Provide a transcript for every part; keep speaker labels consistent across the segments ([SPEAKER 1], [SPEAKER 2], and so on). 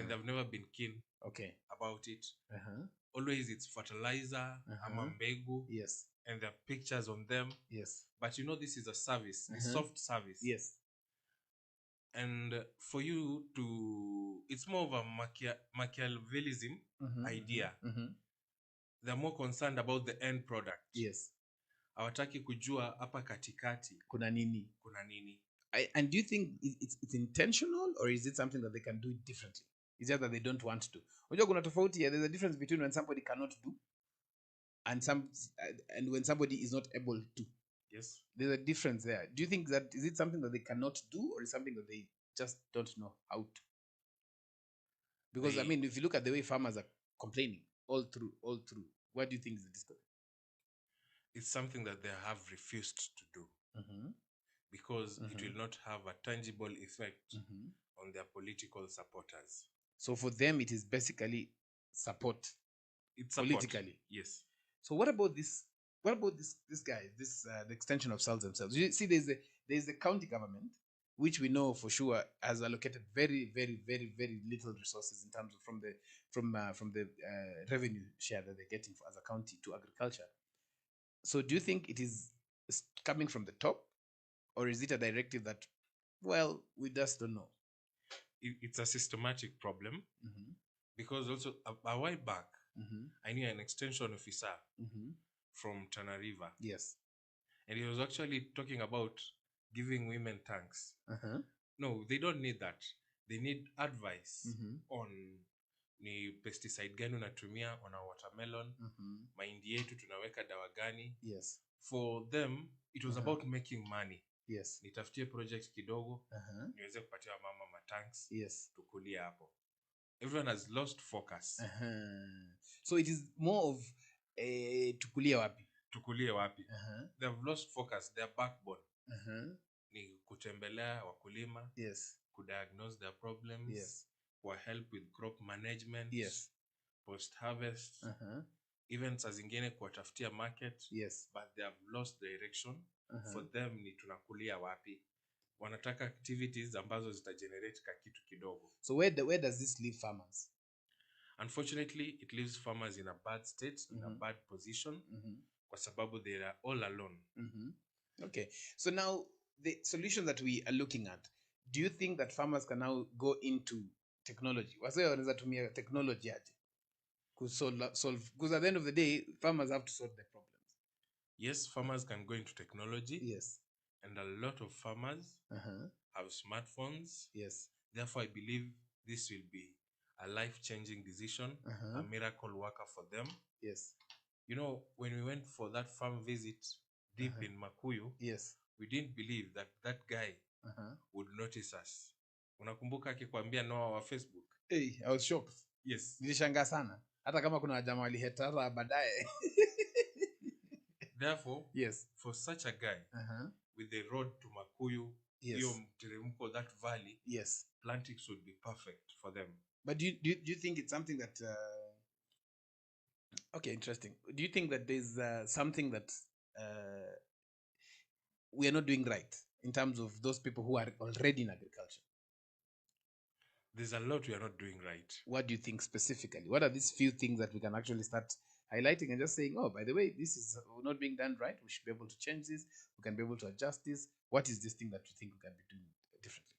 [SPEAKER 1] and they've never been keen about it. Always it's fertilizer, ama mbegu, and there are pictures on them. But you know, this is a service, a soft service. And for you to, it's more of a Machiavellism idea. They're more concerned about the end product. Hawataki kujua hapa katikati
[SPEAKER 2] Kuna nini. And do you think it's intentional, or is it something that they can do it differently? It's just that they don't want to. Unajua kuna tofauti ya, there's a difference between when somebody cannot do and when somebody is not able to.
[SPEAKER 1] Yes.
[SPEAKER 2] There's a difference there. Do you think that, is it something that they cannot do, or is something that they just don't know how to? Because I mean, if you look at the way farmers are complaining all through, what do you think is the discovery?
[SPEAKER 1] It's something that they have refused to do. Because it will not have a tangible effect on their political supporters.
[SPEAKER 2] So for them, it is basically support.
[SPEAKER 1] It's
[SPEAKER 2] politically.
[SPEAKER 1] Yes.
[SPEAKER 2] So what about this? What about this guy? The extension of cells themselves. You see, there's the county government, which we know for sure has allocated very, very, very, very little resources in terms of from the revenue share that they're getting as a county to agriculture. So do you think it is coming from the top, or is it a directive that, well, we just don't know?
[SPEAKER 1] It's a systematic problem, because also a while back, I knew an extension officer from Tana River.
[SPEAKER 2] Yes.
[SPEAKER 1] And he was actually talking about giving women tanks. No, they don't need that. They need advice on ni pesticide gani unatumia on a watermelon, mahindi yetu tunaweka dawa gani.
[SPEAKER 2] Yes.
[SPEAKER 1] For them, it was about making money.
[SPEAKER 2] Yes.
[SPEAKER 1] Nitafutie project kidogo, niweze kupatia mama matanks, tukulia hapo. Everyone has lost focus.
[SPEAKER 2] So it is more of tukulie wapi. They have
[SPEAKER 1] lost focus, their backbone. Ni kutembelea wakulima, kudiagnose their problems, help with crop management, post-harvest, even saa zingine kuwatafutia market, but they have lost direction. For them ni tunakulia wapi. Wanataka activities ambazo zitagenerate ka kitu kidogo.
[SPEAKER 2] So where does this leave farmers?
[SPEAKER 1] Unfortunately, it leaves farmers in a bad state, in a bad position, kwa sababu they are all alone.
[SPEAKER 2] Okay. So now, the solution that we are looking at, do you think that farmers can now go into technology? Wase wanaweza tumia technology aje solve, because at the end of the day, farmers have to solve their problems.
[SPEAKER 1] Yes, farmers can go into technology.
[SPEAKER 2] Yes.
[SPEAKER 1] And a lot of farmers have smartphones.
[SPEAKER 2] Yes.
[SPEAKER 1] Therefore, I believe this will be a life-changing decision, a miracle worker for them.
[SPEAKER 2] Yes.
[SPEAKER 1] You know, when we went for that farm visit deep in Makuyu, we didn't believe that that guy would notice us. Unakumbuka akikwambia Noah wa Facebook?
[SPEAKER 2] Hey, I was shocked.
[SPEAKER 1] Yes.
[SPEAKER 2] Nilishangaa sana. Hata kama kuna jamaa walihetara baadaye.
[SPEAKER 1] Therefore, for such a guy, with the road to Makuyu, that valley, plantings would be perfect for them.
[SPEAKER 2] But do you think it's something that okay, interesting. Do you think that there's something that we are not doing right in terms of those people who are already in agriculture?
[SPEAKER 1] There's a lot we are not doing right.
[SPEAKER 2] What do you think specifically? What are these few things that we can actually start highlighting and just saying, oh, by the way, this is not being done right. We should be able to change this. We can be able to adjust this. What is this thing that you think we can be doing differently?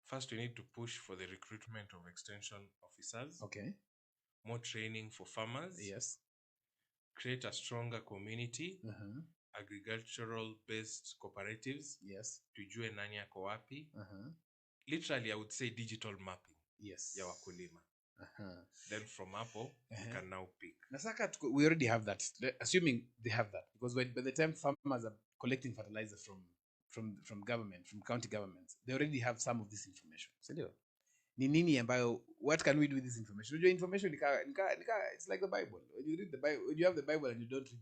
[SPEAKER 1] First, we need to push for the recruitment of extension officers.
[SPEAKER 2] Okay.
[SPEAKER 1] More training for farmers.
[SPEAKER 2] Yes.
[SPEAKER 1] Create a stronger community. Agricultural-based cooperatives.
[SPEAKER 2] Yes.
[SPEAKER 1] Tujue nani yako wapi. Literally, I would say digital mapping.
[SPEAKER 2] Yes.
[SPEAKER 1] Ya wakulima. Then from Apple, you can now pick.
[SPEAKER 2] Nasaka, we already have that. Assuming they have that, because by the time farmers are collecting fertilizer from government, from county governments, they already have some of this information. So, ni nini ambayo, what can we do with this information? Your information, it's like the Bible. When you read the Bible, when you have the Bible and you don't read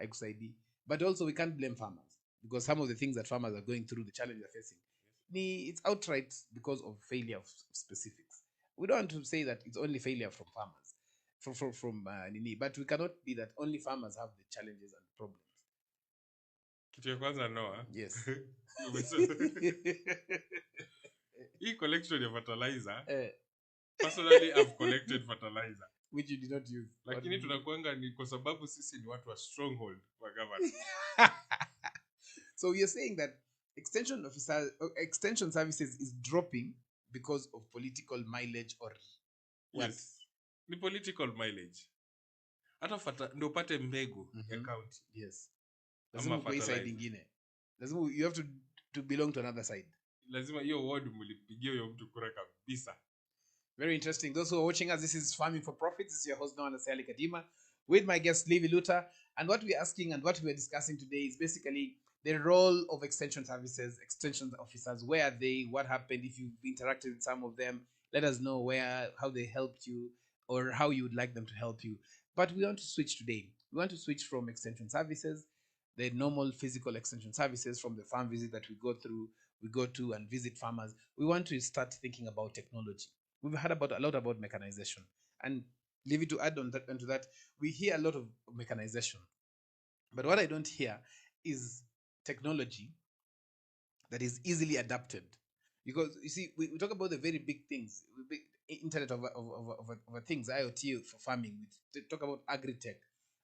[SPEAKER 2] it, XID. But also, we can't blame farmers, because some of the things that farmers are going through, the challenge they're facing, it's outright because of failure of specifics. We don't want to say that it's only failure from farmers, from Nini, but we cannot be that only farmers have the challenges and problems.
[SPEAKER 1] Kitu ya kwanza Noah.
[SPEAKER 2] Yes.
[SPEAKER 1] Hii collection ya fertilizer Personally, I've collected fertilizer.
[SPEAKER 2] Which you did not use.
[SPEAKER 1] Lakini tunakuanga ni kwa sababu sisi ni watu wa stronghold wa government.
[SPEAKER 2] So you're saying that extension services is dropping because of political mileage or what?
[SPEAKER 1] Yes. Ni political mileage. Hata ndio upate mbegu ya county.
[SPEAKER 2] Yes. Lazima kwa side ingine. Lazima you have to belong to another side.
[SPEAKER 1] Lazima hiyo ward mlipigia huyo mtu kura kabisa.
[SPEAKER 2] Very interesting. Those who are watching us, this is Farming for Profits. This is your host, Noah Nasali Kadima, with my guest, Levi Luther. And what we're asking and what we're discussing today is basically the role of extension services, extension officers. Where are they? What happened? If you've interacted with some of them, let us know how they helped you or how you would like them to help you. But we want to switch today. We want to switch from extension services, the normal physical extension services from the farm visit that we go to and visit farmers. We want to start thinking about technology. We've heard a lot about mechanization, and leave it to add onto that. We hear a lot of mechanization, but what I don't hear is technology that is easily adapted. Because you see, we talk about the very big things, Internet of things, IoT for farming. We talk about agri-tech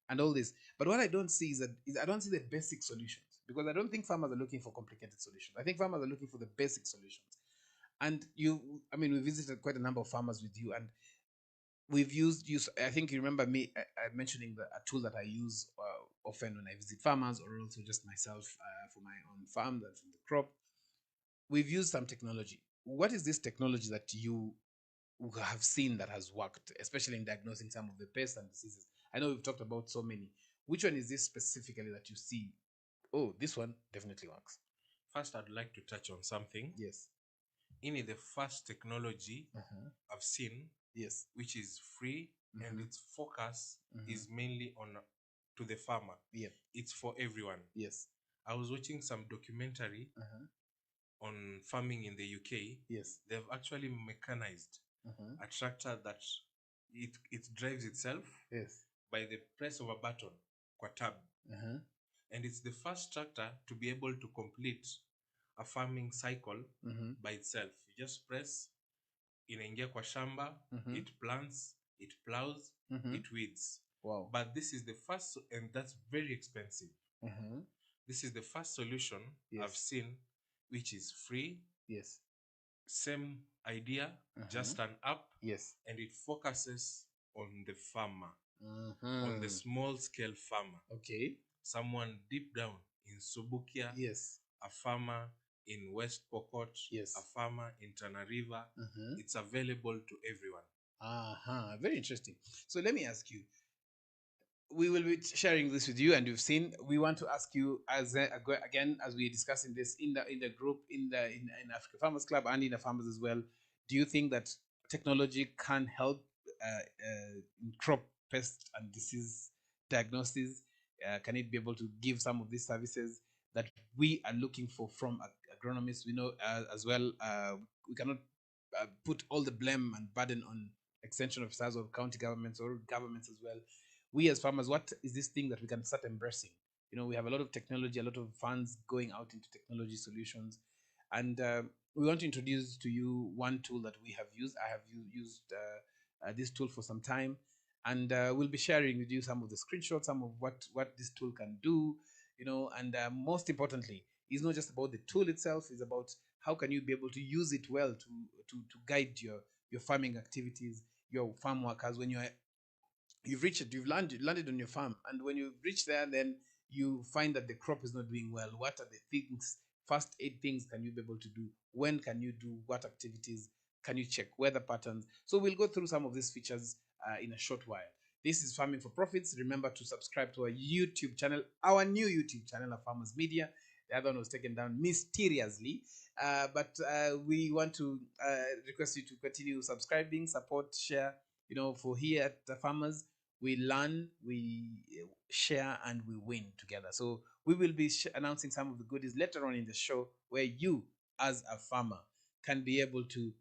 [SPEAKER 2] and all this. But what I don't see is I don't see the basic solutions, because I don't think farmers are looking for complicated solutions. I think farmers are looking for the basic solutions. And we visited quite a number of farmers with you, and we've used. I think you remember me mentioning a tool that I use often when I visit farmers, or also just myself for my own farm, that's from the crop. We've used some technology. What is this technology that you have seen that has worked, especially in diagnosing some of the pests and diseases? I know we've talked about so many. Which one is this specifically that you see? Oh, this one definitely works.
[SPEAKER 1] First, I'd like to touch on something.
[SPEAKER 2] Yes.
[SPEAKER 1] In the first technology I've seen,
[SPEAKER 2] yes,
[SPEAKER 1] which is free, and its focus is mainly to the farmer.
[SPEAKER 2] Yeah.
[SPEAKER 1] It's for everyone.
[SPEAKER 2] Yes.
[SPEAKER 1] I was watching some documentary on farming in the UK.
[SPEAKER 2] Yes.
[SPEAKER 1] They've actually mechanized a tractor that it drives itself.
[SPEAKER 2] Yes.
[SPEAKER 1] By the press of a button, kwa tab. And it's the first tractor to be able to complete a farming cycle by itself. You just press, inaingia kwa shamba, it plants, it plows, it weeds.
[SPEAKER 2] Wow.
[SPEAKER 1] But this is the first, and that's very expensive. This is the first solution I've seen, which is free.
[SPEAKER 2] Yes.
[SPEAKER 1] Same idea, just an app.
[SPEAKER 2] Yes.
[SPEAKER 1] And it focuses on the farmer, on the small scale farmer.
[SPEAKER 2] Okay.
[SPEAKER 1] Someone deep down in Subukia.
[SPEAKER 2] Yes.
[SPEAKER 1] A farmer in West Pokot.
[SPEAKER 2] Yes.
[SPEAKER 1] A farmer in Tana River. It's available to everyone.
[SPEAKER 2] Very interesting. So let me ask you. We will be sharing this with you, and you've seen. We want to ask you again, as we're discussing this in the group in Africa Farmers Club and in the farmers as well. Do you think that technology can help in crop pest and disease diagnosis? Can it be able to give some of these services that we are looking for from agronomists? We know as well. We cannot put all the blame and burden on extension officers or county governments or governments as well. We as farmers, what is this thing that we can start embracing? We have a lot of technology, a lot of funds going out into technology solutions, and we want to introduce to you one tool that we have used. I have used this tool for some time, and we'll be sharing with you some of the screenshots, some of what this tool can do, and most importantly, it's not just about the tool itself, it's about how can you be able to use it well to guide your farming activities, your farm workers. When you've landed on your farm, and when you've reached there, then you find that the crop is not doing well. What are the first 8 things can you be able to do? When can you do what activities? Can you check weather patterns? So we'll go through some of these features in a short while. This is Farming for Profits. Remember to subscribe to our YouTube channel, our new YouTube channel, Afarmers Media. The other one was taken down mysteriously, but we want to request you to continue subscribing, support, share. For here at the Farmers, we learn, we share, and we win together. So we will be announcing some of the goodies later on in the show, where you, as a farmer, can be able to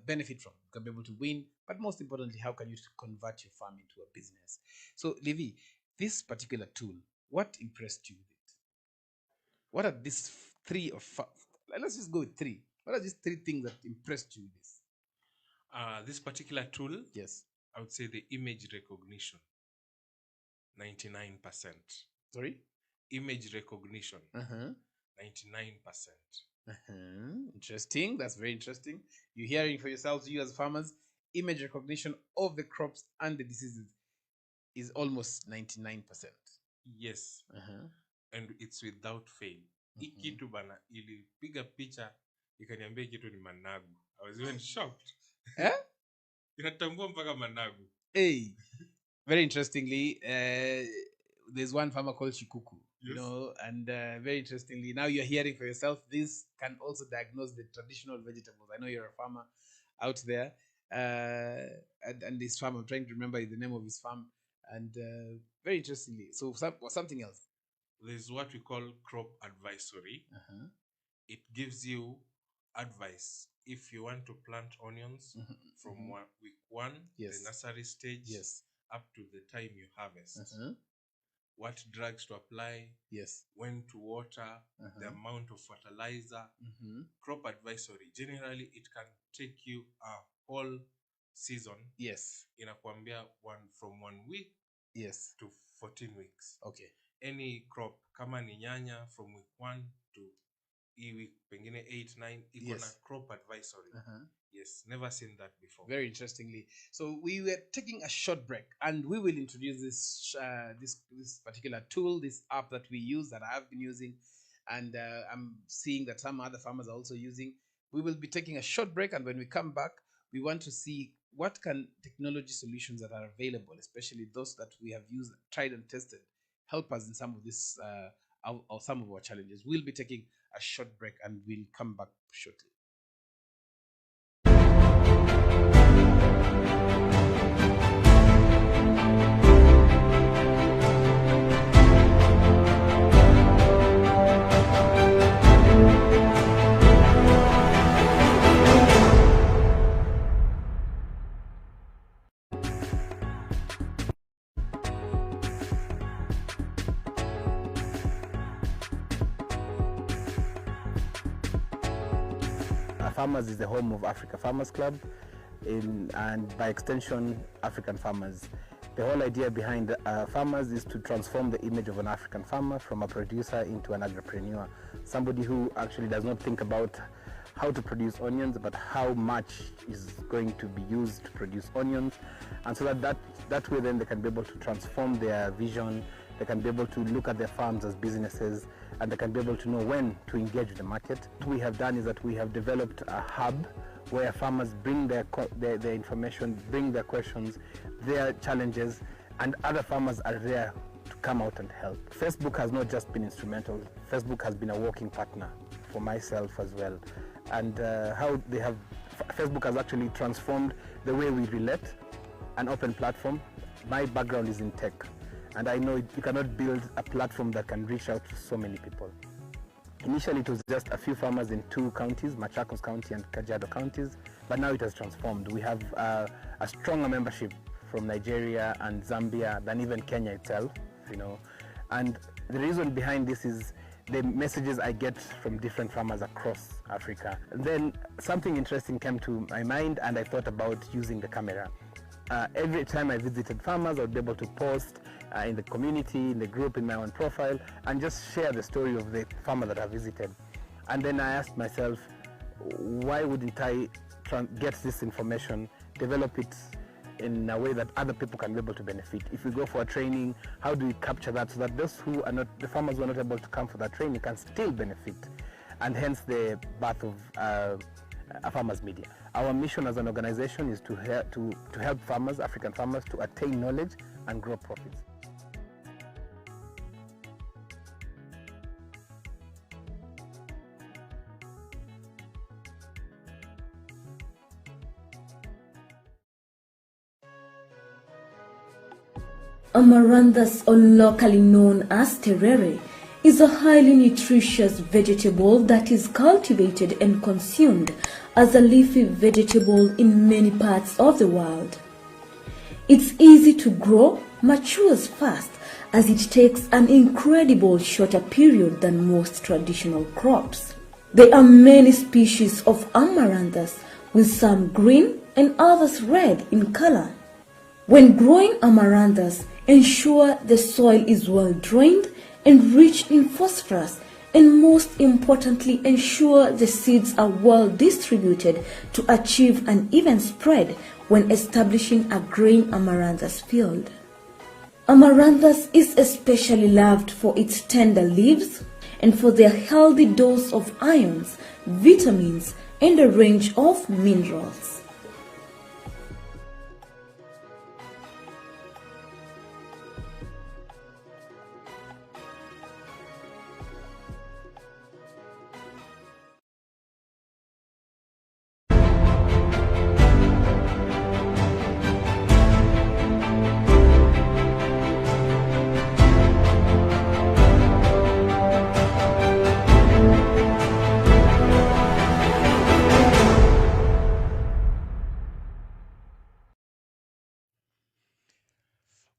[SPEAKER 2] benefit from, can be able to win, but most importantly, how can you convert your farm into a business? So, Levi, this particular tool, what impressed you with it? What are these 3 or 5? Let's just go with 3. What are these 3 things that impressed you with this?
[SPEAKER 1] This particular tool,
[SPEAKER 2] yes,
[SPEAKER 1] I would say the image recognition, 99%.
[SPEAKER 2] Sorry?
[SPEAKER 1] Image recognition, 99%.
[SPEAKER 2] Interesting. That's very interesting. You're hearing for yourselves, you as farmers, image recognition of the crops and the diseases is almost 99%.
[SPEAKER 1] Yes. And it's without fail. Hii kitu bana ilipiga picha ikaniambia kitu ni managu. I was even shocked. Inatambua mpaka managu.
[SPEAKER 2] Hey. Very interestingly, there's one farmer called Shikuku, you know, and very interestingly, now you're hearing for yourself, this can also diagnose the traditional vegetables. I know you're a farmer out there, and this farm, I'm trying to remember the name of his farm, and very interestingly, so something else.
[SPEAKER 1] There's what we call crop advisory. It gives you advice if you want to plant onions from week 1, the nursery stage, up to the time you harvest. What drugs to apply, when to water, the amount of fertilizer. Crop advisory, generally it can take you a whole season. Inakwambia from 1 week to 14 weeks.
[SPEAKER 2] Okay.
[SPEAKER 1] Any crop, kama ni nyanya, from week 1 to week pengine 8, 9, iko na crop advisory. Yes, never seen that before.
[SPEAKER 2] Very interestingly. So we were taking a short break, and we will introduce this this particular tool, this app that we use, that I have been using, and I'm seeing that some other farmers are also using. We will be taking a short break, and when we come back, we want to see what can technology solutions that are available, especially those that we have used, tried and tested, help us in some of this or some of our challenges. We'll be taking a short break, and we'll come back shortly.
[SPEAKER 3] Afarmers is the home of Africa Farmers Club and by extension African farmers. The whole idea behind Afarmers is to transform the image of an African farmer from a producer into an agripreneur, somebody who actually does not think about how to produce onions, but how much is going to be used to produce onions, and so that way then they can be able to transform their vision, they can be able to look at their farms as businesses, and they can be able to know when to engage with the market. What we have done is that we have developed a hub where farmers bring their information, bring their questions, their challenges, and other farmers are there to come out and help. Facebook has not just been instrumental, Facebook has been a working partner for myself as well. And Facebook has actually transformed the way we relate, an open platform. My background is in tech, and I know you cannot build a platform that can reach out to so many people. Initially, it was just a few farmers in 2 counties, Machakos County and Kajiado counties, but now it has transformed. We have a stronger membership from Nigeria and Zambia than even Kenya itself, you know. And the reason behind this is the messages I get from different farmers across Africa. And then something interesting came to my mind, and I thought about using the camera. Every time I visited farmers, I would be able to post in the community, in the group, in my own profile, and just share the story of the farmer that I visited. And then I asked myself, why wouldn't I get this information, develop it in a way that other people can be able to benefit? If we go for a training, how do we capture that so that those who are not, the farmers who are not able to come for that training can still benefit? And hence the birth of Afarmers Media. Our mission as an organization is to help farmers, African farmers, to attain knowledge and grow profits.
[SPEAKER 4] Amaranthus, or locally known as terere, is a highly nutritious vegetable that is cultivated and consumed as a leafy vegetable in many parts of the world. It's easy to grow, matures fast, as it takes an incredible shorter period than most traditional crops. There are many species of amaranthus, with some green and others red in color. When growing amaranthus, ensure the soil is well drained and rich in phosphorus, and most importantly, ensure the seeds are well distributed to achieve an even spread when establishing a grain amaranthus field. Amaranthus is especially loved for its tender leaves and for their healthy dose of ions, vitamins, and a range of minerals.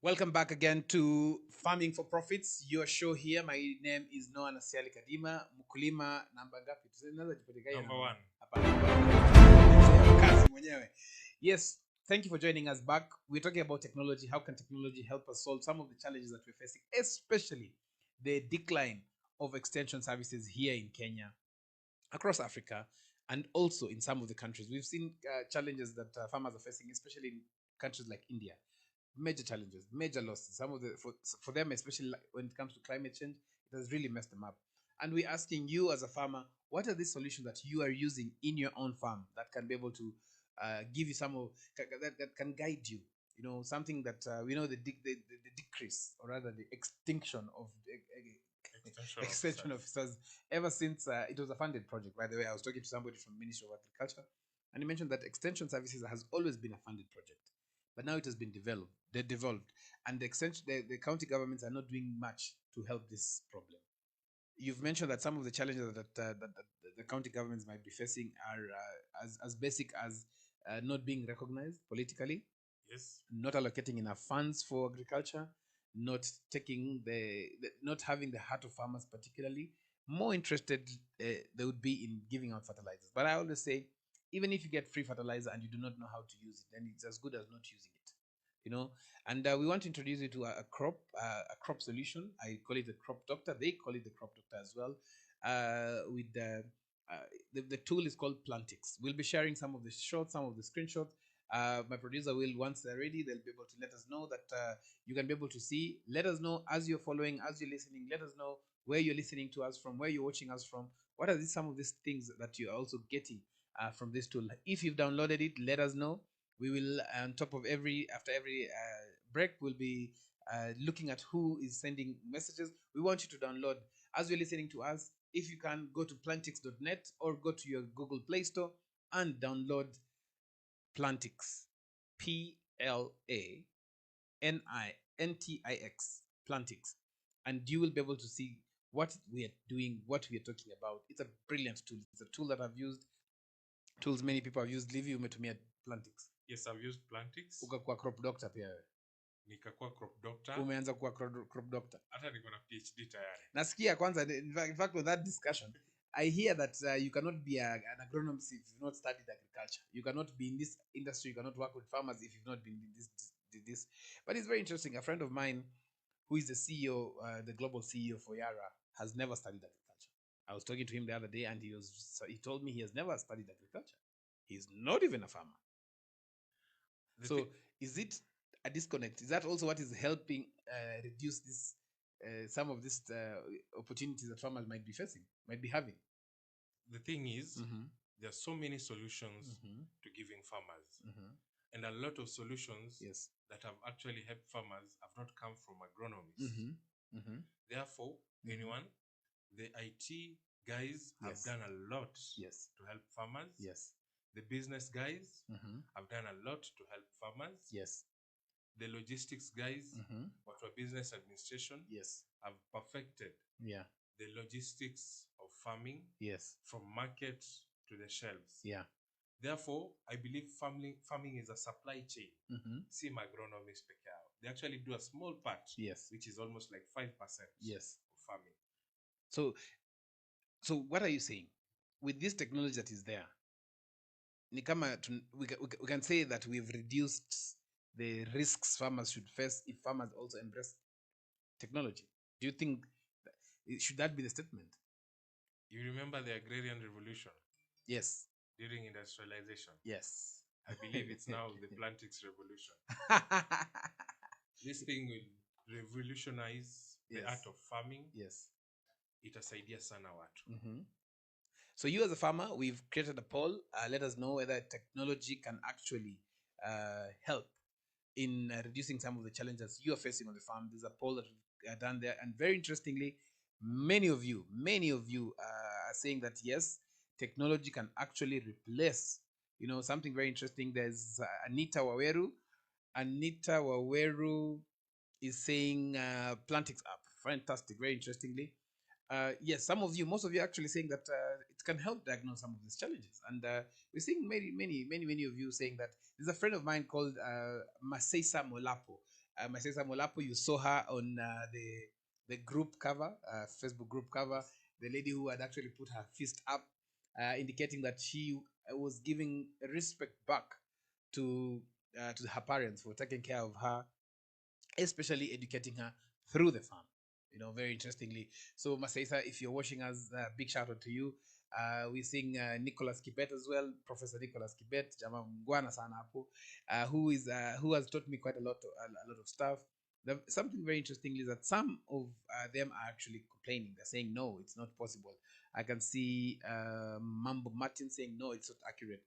[SPEAKER 2] Welcome back again to Farming for Profits, your show here. My name is Noah Nasiali Kadima, mkulima namba ngapi?
[SPEAKER 1] Number one.
[SPEAKER 2] Yes, thank you for joining us back. We're talking about technology. How can technology help us solve some of the challenges that we're facing, especially the decline of extension services here in Kenya, across Africa, and also in some of the countries. We've seen challenges that farmers are facing, especially in countries like India. Major challenges, major losses. Some of the for them, especially when it comes to climate change, it has really messed them up. And we're asking you as a farmer, what are the solutions that you are using in your own farm that can be able to give you some of that can guide you? You know, something that we know the decrease, or rather the extinction of extension officers ever since it was a funded project. By the way, I was talking to somebody from Ministry of Agriculture, and he mentioned that extension services has always been a funded project, but now it has been devolved, and the county governments are not doing much to help this problem. You've mentioned that some of the challenges that the county governments might be facing are as basic as not being recognized politically,
[SPEAKER 1] yes,
[SPEAKER 2] not allocating enough funds for agriculture, not taking not having the heart of farmers particularly. More interested they would be in giving out fertilizers. But I always say, even if you get free fertilizer and you do not know how to use it, then it's as good as not using it. You know, and we want to introduce you to a crop solution. I call it the crop doctor. They call it the crop doctor as well. With the tool is called Plantix. We'll be sharing some of the shots, some of the screenshots. My producer will, once they're ready, they'll be able to let us know that you can be able to see. Let us know as you're following, as you're listening. Let us know where you're listening to us from, where you're watching us from. What are some of these things that you're also getting from this tool? If you've downloaded it, let us know. We will, on top of after every break, we'll be looking at who is sending messages. We want you to download. As you're listening to us, if you can, go to plantix.net or go to your Google Play Store and download Plantix. Plantix. Plantix. And you will be able to see what we are doing, what we are talking about. It's a brilliant tool. It's a tool that I've used. Tools many people have used. Leave you to me at Plantix.
[SPEAKER 1] Yes, I've used Plantix.
[SPEAKER 2] Ukakuwa crop doctor pia wewe.
[SPEAKER 1] Nikakuwa crop doctor.
[SPEAKER 2] Umeanza kuwa crop doctor.
[SPEAKER 1] Hata niko na PhD tayari.
[SPEAKER 2] Nasikia kwanza, in fact with that discussion, I hear that you cannot be an agronomist if you've not studied agriculture. You cannot be in this industry, you cannot work with farmers if you've not been in this. But it's very interesting. A friend of mine who is the CEO, the global CEO for Yara, has never studied agriculture. I was talking to him the other day and he told me he has never studied agriculture. He's not even a farmer. So is it a disconnect? Is that also what is helping reduce this some of these opportunities that farmers might be facing, might be having?
[SPEAKER 1] The thing is, there are so many solutions to giving farmers. And a lot of solutions that have actually helped farmers have not come from agronomists. Therefore, anyone, the IT guys have done a lot to help farmers. The business guys have done a lot to help farmers. The logistics guys, what were business administration, have perfected the logistics of farming from market to the shelves. Therefore, I believe farming is a supply chain. Same agronomists peke yao. They actually do a small part, which is almost like 5% of farming.
[SPEAKER 2] So what are you saying? With this technology that is there, we can say that we've reduced the risks farmers should face if farmers also embrace technology. Do you think should that be the statement?
[SPEAKER 1] You remember the agrarian revolution?
[SPEAKER 2] Yes.
[SPEAKER 1] During industrialization?
[SPEAKER 2] Yes.
[SPEAKER 1] I believe it's now the plantics revolution. This thing will revolutionize the art of farming.
[SPEAKER 2] Yes.
[SPEAKER 1] Itasaidia sana watu.
[SPEAKER 2] So you as a farmer, we've created a poll. Let us know whether technology can actually help in reducing some of the challenges you are facing on the farm. There's a poll that we've done there, and very interestingly, many of you are saying that yes, technology can actually replace. Something very interesting. There's Anita Waweru. Anita Waweru is saying Plantix app. Fantastic, very interestingly. Yes, most of you actually saying that it can help diagnose some of these challenges. And we're seeing many of you saying that. There's a friend of mine called Maseisa Molapo. Maseisa Molapo, you saw her on the group cover, Facebook group cover, the lady who had actually put her fist up, indicating that she was giving respect back to her parents for taking care of her, especially educating her through the farm. Very interestingly. So Masaisa, if you're watching us, big shout out to you. We're seeing Nicholas Kibet as well, Professor Nicholas Kibet, Jama Mngwana sana hapo, who has taught me quite a lot of stuff. Something very interesting is that some of them are actually complaining. They're saying no, it's not possible. I can see Mambo Martin saying no, it's not accurate.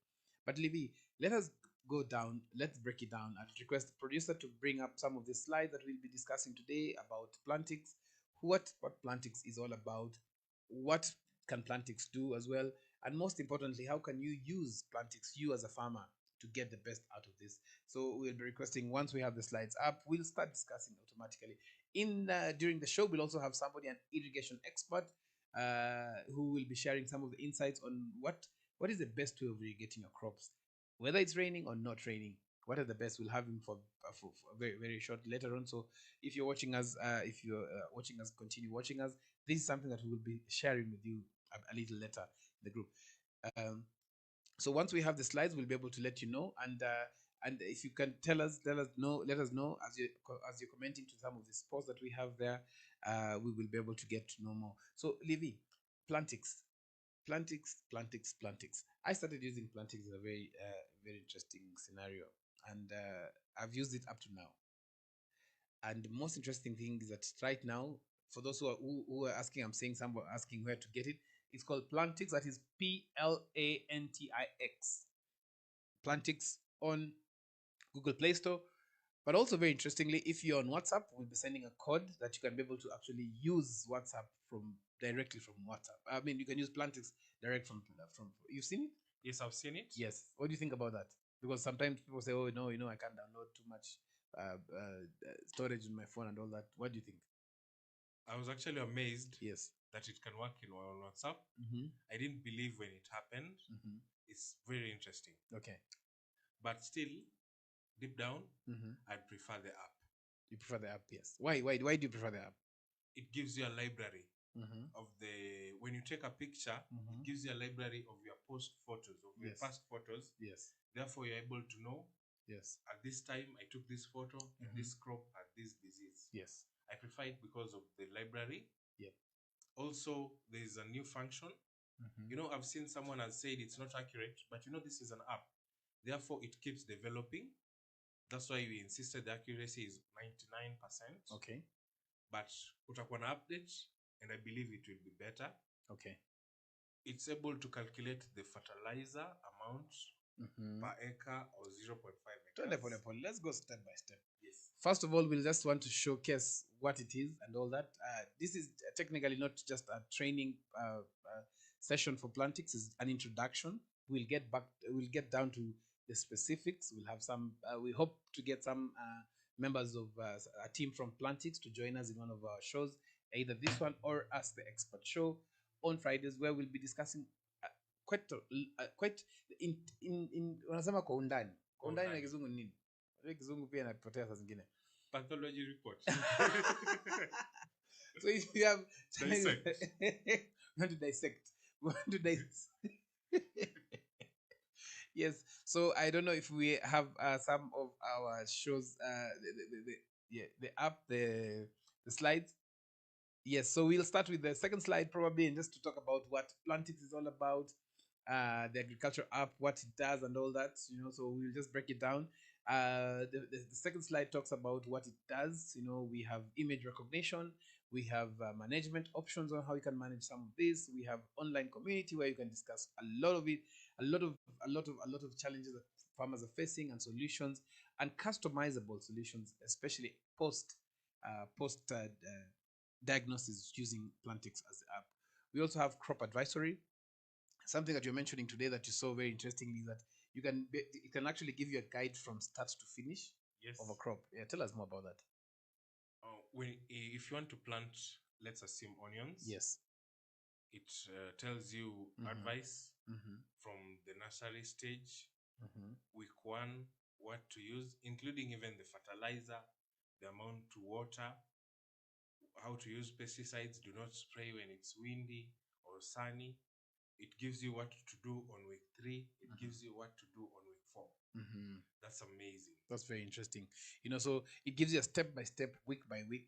[SPEAKER 2] But Livy, let us go down. Let's break it down. I'd request the producer to bring up some of the slides that we'll be discussing today about Plantix, what Plantix is all about, what can Plantix do as well, and most importantly, how can you use Plantix, you as a farmer, to get the best out of this. So we'll be requesting, once we have the slides up, we'll start discussing automatically. During the show, we'll also have somebody, an irrigation expert, who will be sharing some of the insights on what is the best way of irrigating your crops, whether it's raining or not raining. What are the best? We'll have him for very, very short later on. So if you're watching us, continue watching us. This is something that we will be sharing with you a little later in the group. So once we have the slides, we'll be able to let you know. And if you can let us know as you're commenting to some of the posts that we have there, we will be able to get to know more. So Livy, Plantix. I started using Plantix in a very very interesting scenario, and I've used it up to now. And the most interesting thing is that right now, for those who are asking, I'm saying someone asking where to get it. It's called Plantix. That is Plantix. Plantix on Google Play Store. But also very interestingly, if you're on WhatsApp, we'll be sending a code that you can be able to actually use WhatsApp directly from WhatsApp. I mean, you can use Plantix direct from. You've seen it?
[SPEAKER 1] Yes, I've seen it.
[SPEAKER 2] Yes. What do you think about that? Because sometimes people say, "Oh no, I can't download too much storage on my phone and all that." What do you think?
[SPEAKER 1] I was actually amazed.
[SPEAKER 2] Yes.
[SPEAKER 1] That it can work on WhatsApp. I didn't believe when it happened. It's very interesting.
[SPEAKER 2] Okay.
[SPEAKER 1] But still, deep down, I prefer the app.
[SPEAKER 2] You prefer the app, yes. Why do you prefer the app?
[SPEAKER 1] It gives you a library of when you take a picture, it gives you a library of your post photos, of your past photos.
[SPEAKER 2] Yes.
[SPEAKER 1] Therefore, you're able to know,
[SPEAKER 2] yes,
[SPEAKER 1] at this time, I took this photo, and this crop had this disease.
[SPEAKER 2] Yes.
[SPEAKER 1] I prefer it because of the library.
[SPEAKER 2] Yep.
[SPEAKER 1] Also, there's a new function. I've seen someone has said it's not accurate, but this is an app. Therefore, it keeps developing. That's why we insisted the accuracy is 99%.
[SPEAKER 2] Okay.
[SPEAKER 1] But utakuwa na update, and I believe it will be better.
[SPEAKER 2] Okay.
[SPEAKER 1] It's able to calculate the fertilizer amount per acre or 0.5 acres.
[SPEAKER 2] Let's go step by step.
[SPEAKER 1] Yes.
[SPEAKER 2] First of all, we'll just want to showcase what it is and all that. This is technically not just a training session for Plantix. It's an introduction. We'll get down to the specifics. We'll have some. We hope to get some members of a team from Plantix to join us in one of our shows, either this one or Ask the Expert show on Fridays, where we'll be discussing quite in unasema kwa undani. Kwa undani na kizungu nini? Kizungu pia inapotea saa zingine.
[SPEAKER 1] Pathology report.
[SPEAKER 2] So if you have
[SPEAKER 1] dissect.
[SPEAKER 2] We want to dissect. Yes. So I don't know if we have some of our shows, the app, the slides. Yes. So we'll start with the second slide probably, and just to talk about what Plantix is all about, the agriculture app, what it does, and all that. So we'll just break it down. The second slide talks about what it does. We have image recognition. We have management options on how you can manage some of this. We have online community where you can discuss a lot of it, a lot of challenges that farmers are facing and solutions, and customizable solutions, especially post diagnosis using Plantix as the app. We also have crop advisory. Something that you're mentioning today that you saw very interestingly is that it can actually give you a guide from start to finish of a crop. Yeah, tell us more about that.
[SPEAKER 1] If you want to plant, let's assume onions.
[SPEAKER 2] Yes.
[SPEAKER 1] It tells you advice from the nursery stage, week 1, what to use, including even the fertilizer, the amount to water, how to use pesticides. Do not spray when it's windy or sunny. It gives you what to do on week 3. It gives you what to do on week 4. That's amazing.
[SPEAKER 2] That's very interesting. So it gives you a step-by-step, week-by-week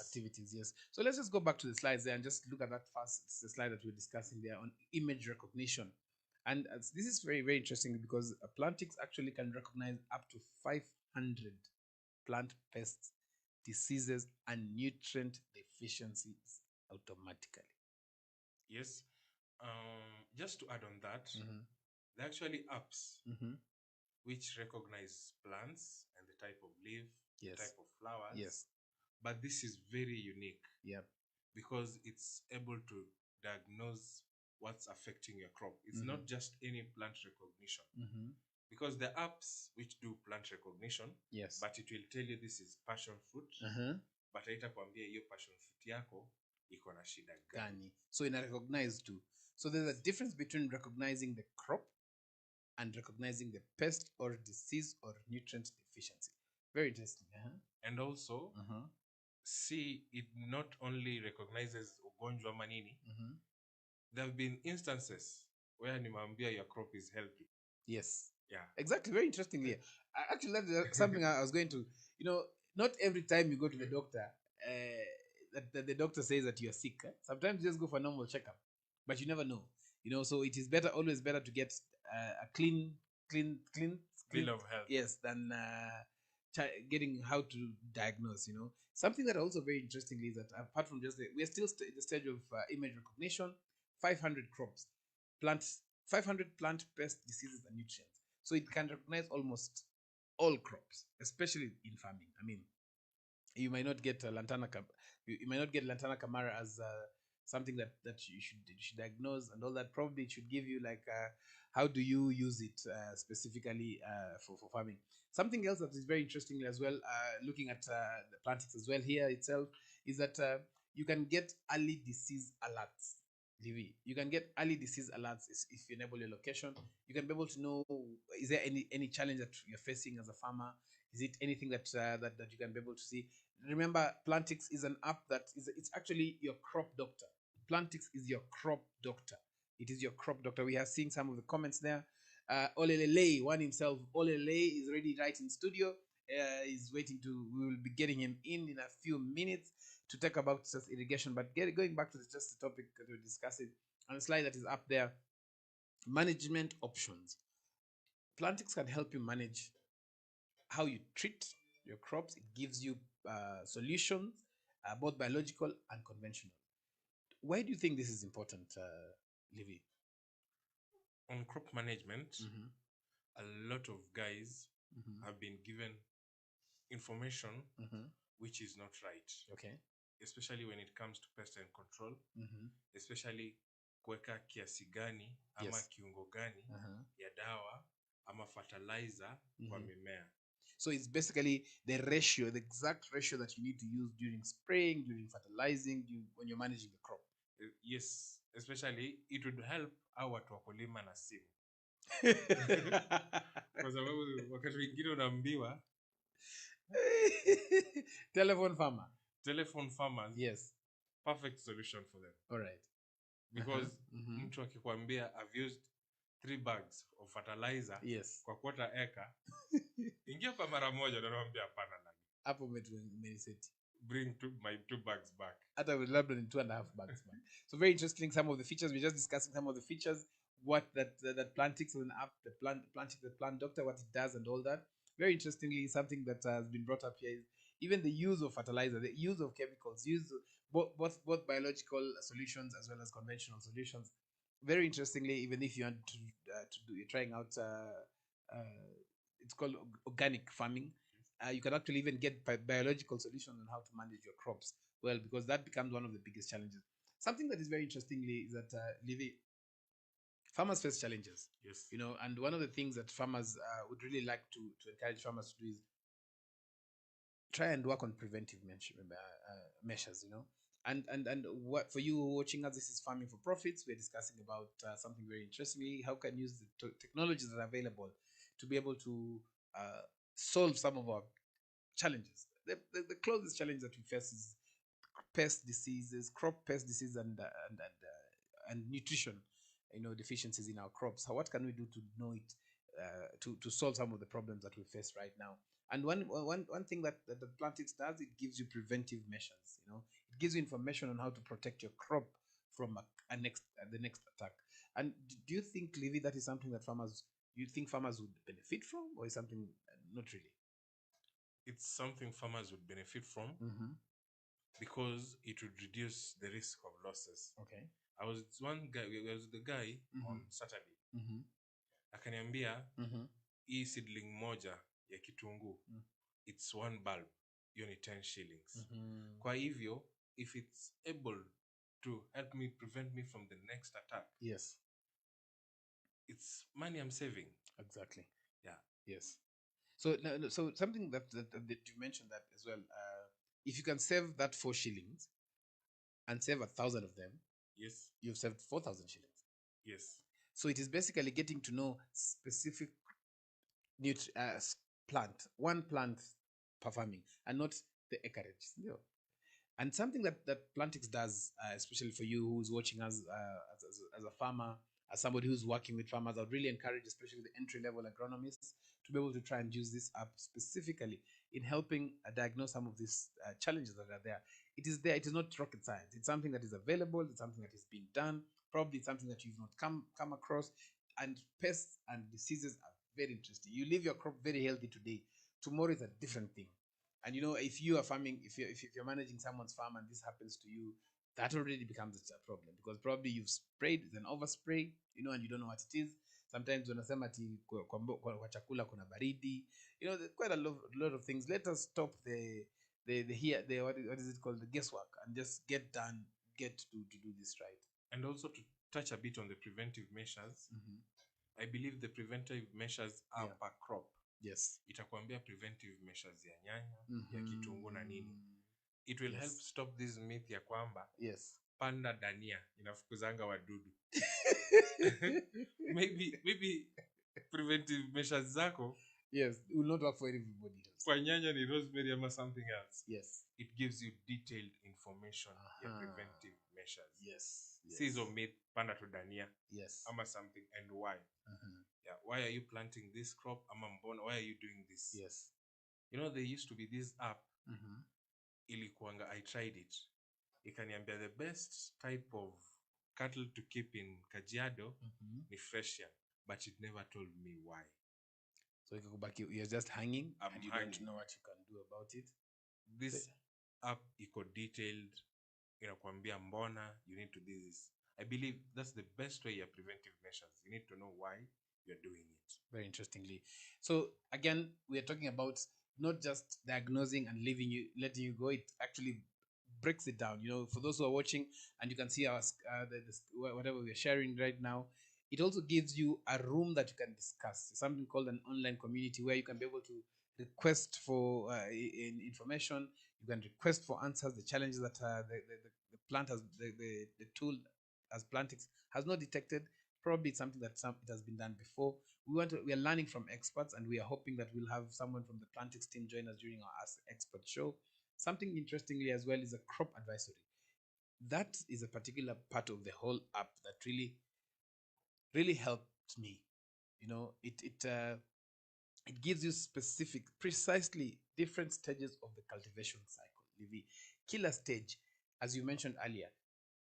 [SPEAKER 2] activities. Yes. So let's just go back to the slides there and just look at that first slide that we're discussing there on image recognition. And this is very, very interesting because Plantix actually can recognize up to 500 plant pests, diseases, and nutrient deficiencies automatically.
[SPEAKER 1] Yes. Just to add on that, there are actually apps which recognize plants and the type of leaf, the type of flowers.
[SPEAKER 2] Yes.
[SPEAKER 1] But this is very unique.
[SPEAKER 2] Yep.
[SPEAKER 1] Because it's able to diagnose what's affecting your crop. It's not just any plant recognition. Because the apps which do plant recognition,
[SPEAKER 2] yes,
[SPEAKER 1] but it will tell you this is passion fruit, but haitakwambia hiyo passion fruit yako iko na shida gani.
[SPEAKER 2] So ina recognize too. So there's a difference between recognizing the crop and recognizing the pest or disease or nutrient deficiency. Very interesting.
[SPEAKER 1] And also, see, it not only recognizes ugonjwa manini. There have been instances where nimeambia your crop is healthy.
[SPEAKER 2] Yes.
[SPEAKER 1] Yeah.
[SPEAKER 2] Exactly. Very interestingly. Actually, that's something I was going to, not every time you go to the doctor, that the doctor says that you're sick. Sometimes you just go for a normal checkup, but you never know. So it is always better to get a clean
[SPEAKER 1] bill of health.
[SPEAKER 2] Yes, than getting how to diagnose. Something that also very interestingly is that apart from just we're still in the stage of image recognition. 500 crops, 500 plant pest diseases and nutrients. So it can recognize almost all crops, especially in farming. I mean, you might not get Lantana camara as something that you should diagnose and all that. Probably it should give you like how do you use it specifically for farming. Something else that is very interesting as well, looking at the Plantix as well here itself, is that you can get early disease alerts. You can get early disease alerts if you enable your location. You can be able to know, is there any challenge that you're facing as a farmer? Is it anything that you can be able to see? Remember, Plantix is an app it's actually your crop doctor. Plantix is your crop doctor. It is your crop doctor. We are seeing some of the comments there. Olelele, one himself, Olelele is already right in studio. Is waiting we will be getting him in a few minutes to talk about just irrigation. But going back to just the topic that we're discussing, on the slide that is up there, management options. Plantix can help you manage how you treat your crops. It gives you solutions, both biological and conventional. Why do you think this is important, Livy?
[SPEAKER 1] On crop management, a lot of guys have been given information which is not right.
[SPEAKER 2] Okay.
[SPEAKER 1] Especially when it comes to pest and control, especially kuweka kiasi gani ama kiungo gani ya dawa ama fertilizer kwa mimea.
[SPEAKER 2] So it's basically the ratio, the exact ratio that you need to use during spraying, during fertilizing, when you're managing the crop.
[SPEAKER 1] Yes, especially it would help our watu wakulima na simu. Kwa sababu wakati wengine unaambiwa telephone farmers.
[SPEAKER 2] Yes.
[SPEAKER 1] Perfect solution for them.
[SPEAKER 2] All right.
[SPEAKER 1] Because mtu akikwambia I've used 3 bags of fertilizer
[SPEAKER 2] Yes.
[SPEAKER 1] kwa quarter acre, ingia kwa mara moja na naambia hapana nani.
[SPEAKER 2] Hapo umeniseti.
[SPEAKER 1] Bring my 2 bags back.
[SPEAKER 2] At a level in 2.5 bags back. So very interesting. Some of the features we're just discussing. Some of the features, what that Plantix is an app, the plant doctor, what it does, and all that. Very interestingly, something that has been brought up here is even the use of fertilizer, the use of chemicals, both biological solutions as well as conventional solutions. Very interestingly, even if you want to do, you're trying out, it's called organic farming. You can actually even get biological solutions on how to manage your crops well, because that becomes one of the biggest challenges. Something that is very interestingly is that Livy, farmers face challenges.
[SPEAKER 1] Yes.
[SPEAKER 2] You know, and one of the things that farmers would really like to encourage farmers to do is try and work on preventive measures. You know, and what for you watching us, this is Farming for Profits. We're discussing about something very interestingly: how can use the technologies that are available to be able to solve some of our challenges. The closest challenge that we face is pest diseases, crop pest disease, and nutrition, you know, deficiencies in our crops. So what can we do to know it, to solve some of the problems that we face right now? And one thing that the Plantix does, it gives you preventive measures. You know, it gives you information on how to protect your crop from the next attack. And do you think, Livy, that is something that you think farmers would benefit from, or is something not really?
[SPEAKER 1] It's something farmers would benefit from because it would reduce the risk of losses.
[SPEAKER 2] Okay.
[SPEAKER 1] I was the guy on Saturday. Akaniambia hii seedling moja ya kitunguu it's 1 bulb, hiyo ni 10 shillings. Kwa hivyo if it's able to help me prevent me from the next attack,
[SPEAKER 2] yes,
[SPEAKER 1] it's money I'm saving.
[SPEAKER 2] Exactly.
[SPEAKER 1] Yeah.
[SPEAKER 2] Yes. So so something that you mentioned that as well. If you can save that 4 shillings and save 1,000 of them,
[SPEAKER 1] yes,
[SPEAKER 2] you've saved 4,000 shillings.
[SPEAKER 1] Yes.
[SPEAKER 2] So it is basically getting to know specific plant, one plant per farming, and not the acreage. No. And something that Plantix does, especially for you who's watching us as a farmer, as somebody who's working with farmers, I would really encourage, especially the entry-level agronomists, to be able to try and use this app specifically in helping diagnose some of these challenges that are there. It is there. It is not rocket science. It's something that is available. It's something that is being done. Probably it's something that you've not come across. And pests and diseases are very interesting. You leave your crop very healthy today. Tomorrow is a different thing. And you know, if you are farming, if you're managing someone's farm and this happens to you, that already becomes a problem, because probably you've sprayed, it's an overspray, you know, and you don't know what it is. Sometimes when I say kwa chakula kuna baridi, you know, there's quite a lot of things. Let us stop the what is it called, the guesswork, and just get to do this right.
[SPEAKER 1] And also to touch a bit on the preventive measures, I believe the preventive measures are per crop.
[SPEAKER 2] Yes.
[SPEAKER 1] Itakwambia preventive measures ya nyanya, ya kitunguu na nini. It will help stop this myth ya kwamba panda dania inafukuzanga wadudu. maybe preventive measures zako
[SPEAKER 2] will not work for everybody else.
[SPEAKER 1] Kwa nyanya ni rosemary ama something else.
[SPEAKER 2] Yes.
[SPEAKER 1] It gives you detailed information ya preventive measures.
[SPEAKER 2] Yes.
[SPEAKER 1] See hizo myth, panda tu dania.
[SPEAKER 2] Yes.
[SPEAKER 1] Ama something, and why. Yeah, why are you planting this crop? Ama mbona, why are you doing this?
[SPEAKER 2] Yes.
[SPEAKER 1] You know, there used to be this app. Ilikuanga, I tried it. Ikaniambia the best type of cattle to keep in Kajiado ni Fresian, but it never told me why.
[SPEAKER 2] So you're just hanging and you
[SPEAKER 1] hanging.
[SPEAKER 2] Don't know what you can do about it.
[SPEAKER 1] This app iko detailed, inakwambia mbona you need to do this. I believe that's the best way of preventive measures. You need to know why you're doing it.
[SPEAKER 2] Very interestingly. So again, we are talking about not just diagnosing and letting you go. It actually breaks it down. You know, for those who are watching, and you can see our whatever we're sharing right now, it also gives you a room that you can discuss. Something called an online community, where you can be able to request for information. You can request for answers, the challenges that the plant has, the tool as Plantix has not detected. Probably it's something that it has been done before. We are learning from experts, and we are hoping that we'll have someone from the Plantix team join us during our Ask Expert show. Something interestingly as well is a crop advisory. That is a particular part of the whole app that really help me. It gives you specific, precisely different stages of the cultivation cycle. Killer stage, as you mentioned earlier,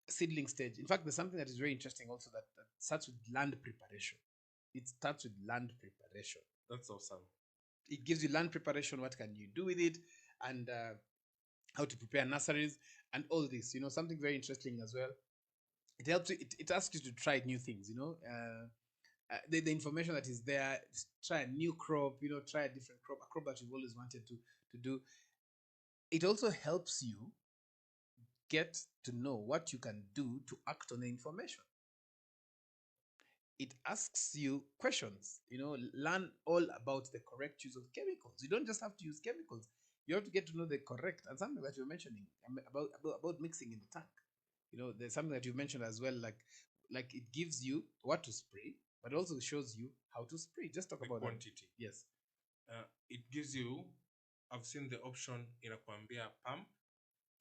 [SPEAKER 2] seedling stage. In fact, there's something that is very interesting also that starts with land preparation. It starts with land preparation.
[SPEAKER 1] That's awesome.
[SPEAKER 2] It gives you land preparation, what can you do with it, and how to prepare nurseries and all this. Something very interesting as well. It helps you, it asks you to try new things, the information that is there, try a new crop, try a different crop, a crop that you've always wanted to do. It also helps you get to know what you can do to act on the information. It asks you questions, learn all about the correct use of chemicals. You don't just have to use chemicals. You have to get to know the correct, and something that you're mentioning about mixing in the tank. There's something that you mentioned as well, like it gives you what to spray, but also shows you how to spray. Just talk about
[SPEAKER 1] quantity.
[SPEAKER 2] That. Yes.
[SPEAKER 1] It gives you, I've seen the option in a Kwambia pump,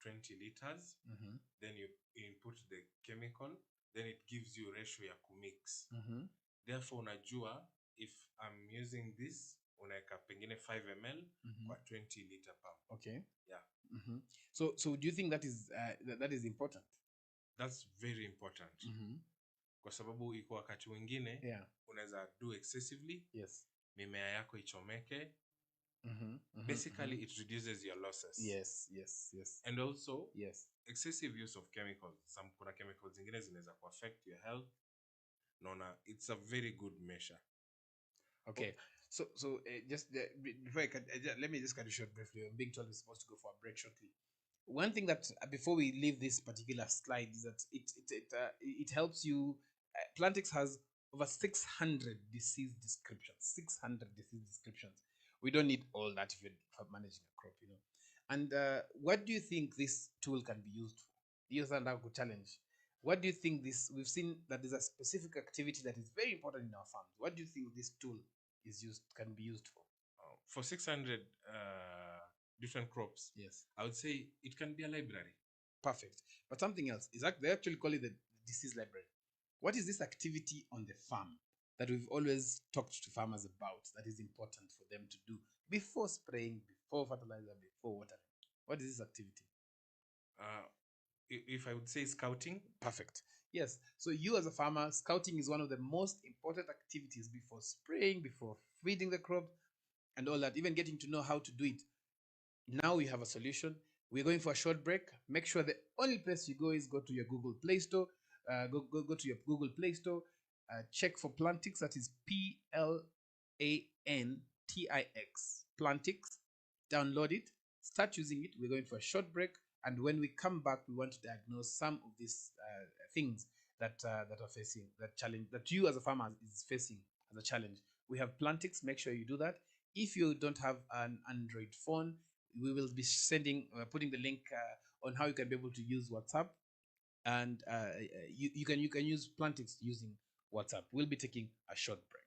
[SPEAKER 1] 20 liters.
[SPEAKER 2] Mm-hmm.
[SPEAKER 1] Then you input the chemical, then it gives you ratio ya kumix.
[SPEAKER 2] Mm-hmm.
[SPEAKER 1] Therefore, unajua if I'm using this, unaweka pengine 5 ml kwa 20 liter pump.
[SPEAKER 2] Okay.
[SPEAKER 1] Yeah.
[SPEAKER 2] Mm-hmm. So do you think that is important?
[SPEAKER 1] That's very important.
[SPEAKER 2] Mm-hmm.
[SPEAKER 1] Kwa sababu iko wakati wengine,
[SPEAKER 2] yeah,
[SPEAKER 1] unaweza do excessively.
[SPEAKER 2] Yes.
[SPEAKER 1] Mimea yako ichomeke.
[SPEAKER 2] Basically,
[SPEAKER 1] it reduces your losses.
[SPEAKER 2] Yes.
[SPEAKER 1] And also,
[SPEAKER 2] yes,
[SPEAKER 1] excessive use of chemicals. Some kuna chemicals zingine zinaweza affect your health. It's a very good measure.
[SPEAKER 2] Okay. So just before let me just cut you short briefly. I'm being told we're supposed to go for a break shortly. One thing that before we leave this particular slide is that it helps you. Plantix has over 600 disease descriptions. 600 disease descriptions. We don't need all that if you're managing a crop, And what do you think this tool can be used for? Here's another good challenge. What do you think we've seen that there's a specific activity that is very important in our farms. What do you think this tool can be used for?
[SPEAKER 1] For 600 different crops,
[SPEAKER 2] yes,
[SPEAKER 1] I would say it can be a library.
[SPEAKER 2] Perfect. But something else is that they actually call it the disease library. What is this activity on the farm that we've always talked to farmers about that is important for them to do before spraying, before fertilizer, before watering? What is this activity?
[SPEAKER 1] If I would say scouting.
[SPEAKER 2] Perfect. Yes. So you as a farmer, scouting is one of the most important activities before spraying, before feeding the crop, and all that, even getting to know how to do it. Now we have a solution. We're going for a short break. Make sure the only place you go is go to your Google Play Store. Go to your Google Play Store. Check for Plantix. That is Plantix. Plantix. Download it. Start using it. We're going for a short break. And when we come back, we want to diagnose some of these things that are facing, that challenge that you as a farmer is facing as a challenge. We have Plantix. Make sure you do that. If you don't have an Android phone, we will be putting the link on how you can be able to use WhatsApp, and you can use Plantix using WhatsApp. We'll be taking a short break.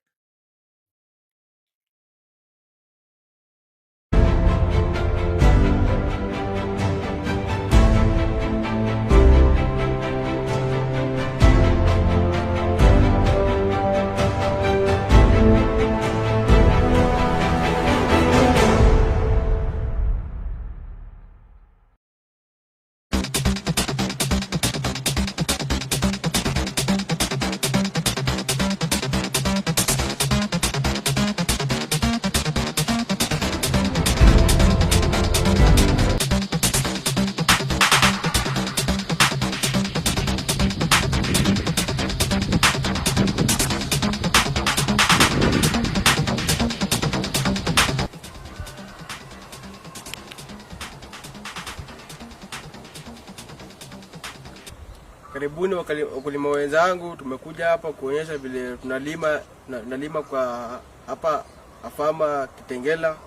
[SPEAKER 5] Karibuni wakulima wenzangu, tumekuja hapa kuonyesha vile tunalima kwa hapa Afarmers Kitengela.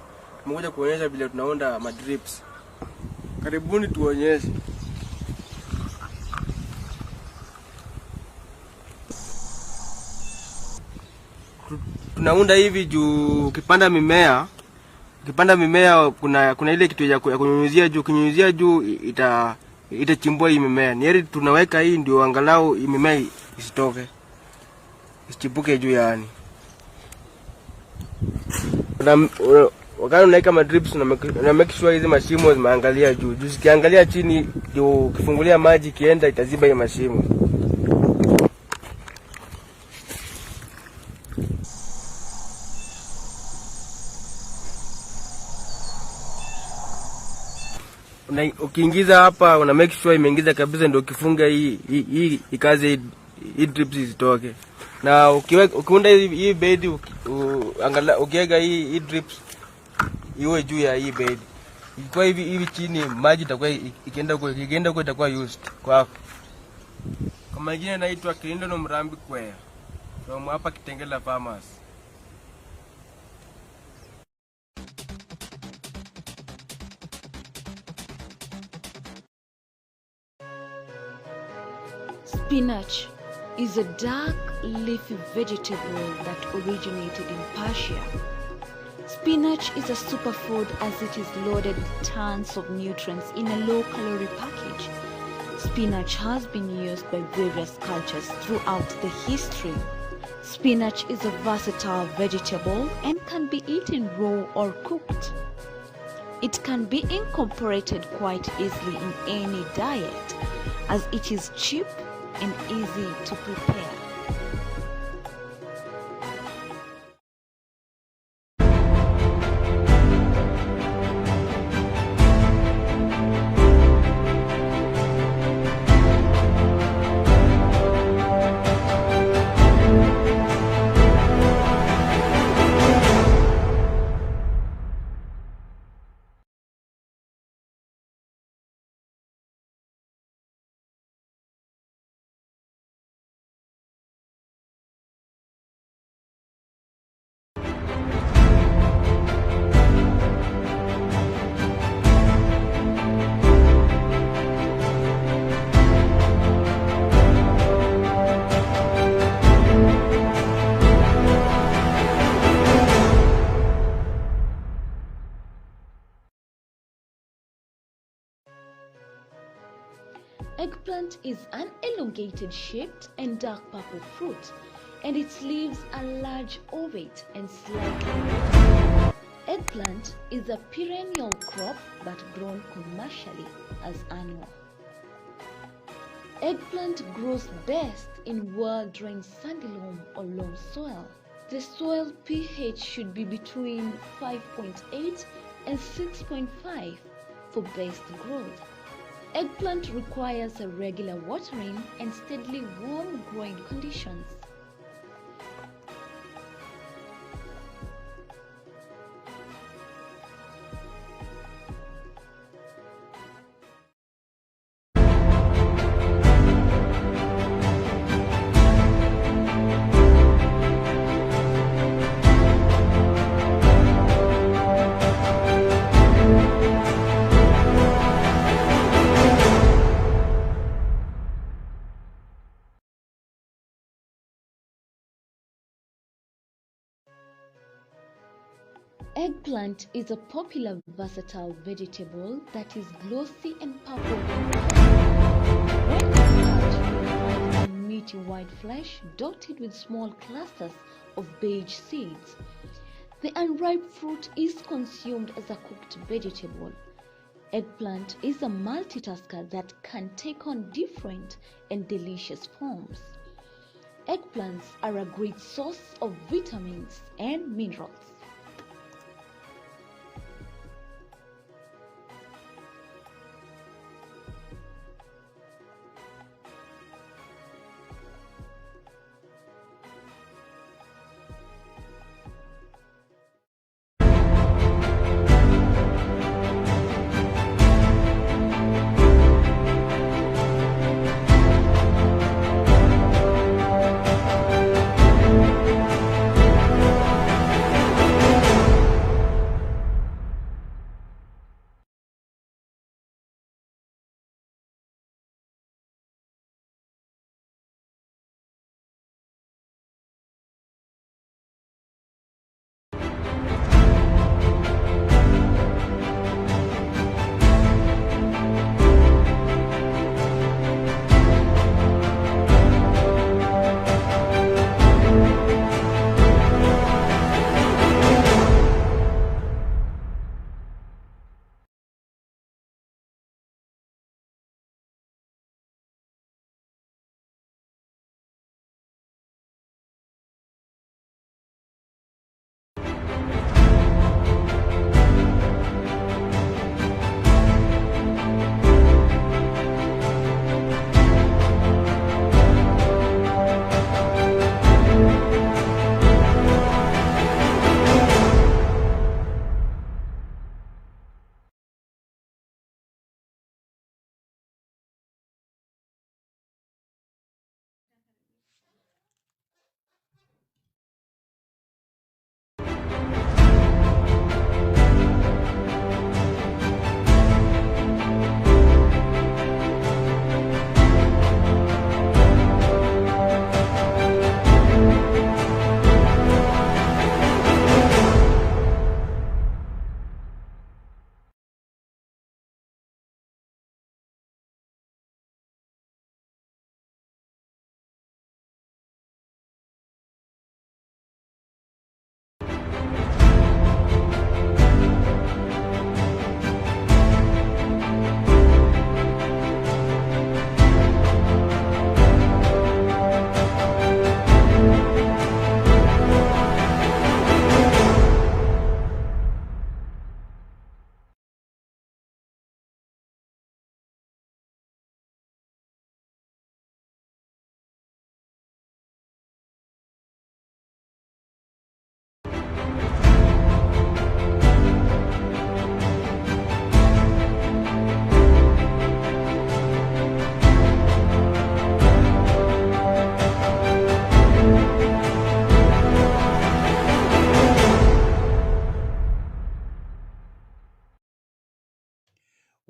[SPEAKER 5] Tumekuja kuonyesha vile tunaunda madrips. Karibuni tuonyeshe. Tunaunda hivi juu ukipanda mimea kuna ile kitu ya kunyunyuzia juu, kinyunyuzia juu itachimbua hii mimea. Ni heri tunaweka hii ndio angalau hii mimea isitoke. isichipuke juu yani. Wakati unaweka madrips na make sure hizi mashimo zimeangalia juu. Juu zikiangalia chini ndio ukifungulia maji kienda itaziba hiyo mashimo. Ukiingiza hapa una make sure imeingiza kabisa ndio ukifunga hii ikaze hii drips zitoke. Na ukiunda hii bed angalia ukiweka hii drips iwe juu ya hii bed. Kwa hivi chini maji itakuwa ikienda kwa itakuwa used kwa. Kwa majina naitwa Kilindo Mrambi Kwea. From hapa Kitengela Farmers.
[SPEAKER 4] Spinach is a dark leafy vegetable that originated in Persia. Spinach is a superfood as it is loaded with tons of nutrients in a low-calorie package. Spinach has been used by various cultures throughout the history. Spinach is a versatile vegetable and can be eaten raw or cooked. It can be incorporated quite easily in any diet as it is cheap and easy to prepare. Eggplant is an elongated shaped and dark purple fruit, and its leaves are large, ovate and slightly red. Eggplant is a perennial crop but grown commercially as annual. Eggplant grows best in well-drained sandy loam or loam soil. The soil pH should be between 5.8 and 6.5 for best growth. Eggplant requires a regular watering and steadily warm growing conditions. Eggplant is a popular versatile vegetable that is glossy and purple. When attached, and meaty white flesh dotted with small clusters of beige seeds. The unripe fruit is consumed as a cooked vegetable. Eggplant is a multitasker that can take on different and delicious forms. Eggplants are a great source of vitamins and minerals.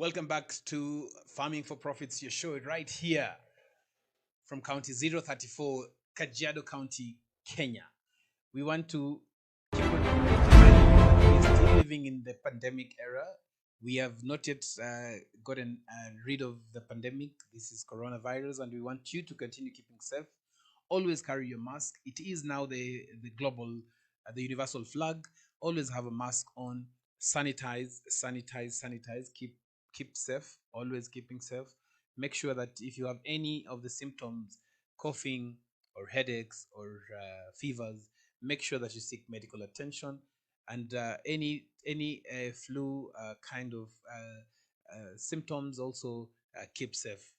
[SPEAKER 2] Welcome back to Farming for Profits, your show right here from County 034, Kajiado County, Kenya. We want to keep on we're still living in the pandemic era. We have not yet gotten rid of the pandemic. This is coronavirus, and we want you to continue keeping safe. Always carry your mask. It is now the global, the universal flag. Always have a mask on. Sanitize. Keep safe. Always keeping safe. Make sure that if you have any of the symptoms, coughing or headaches or fevers, make sure that you seek medical attention. And any flu kind of symptoms, also keep safe.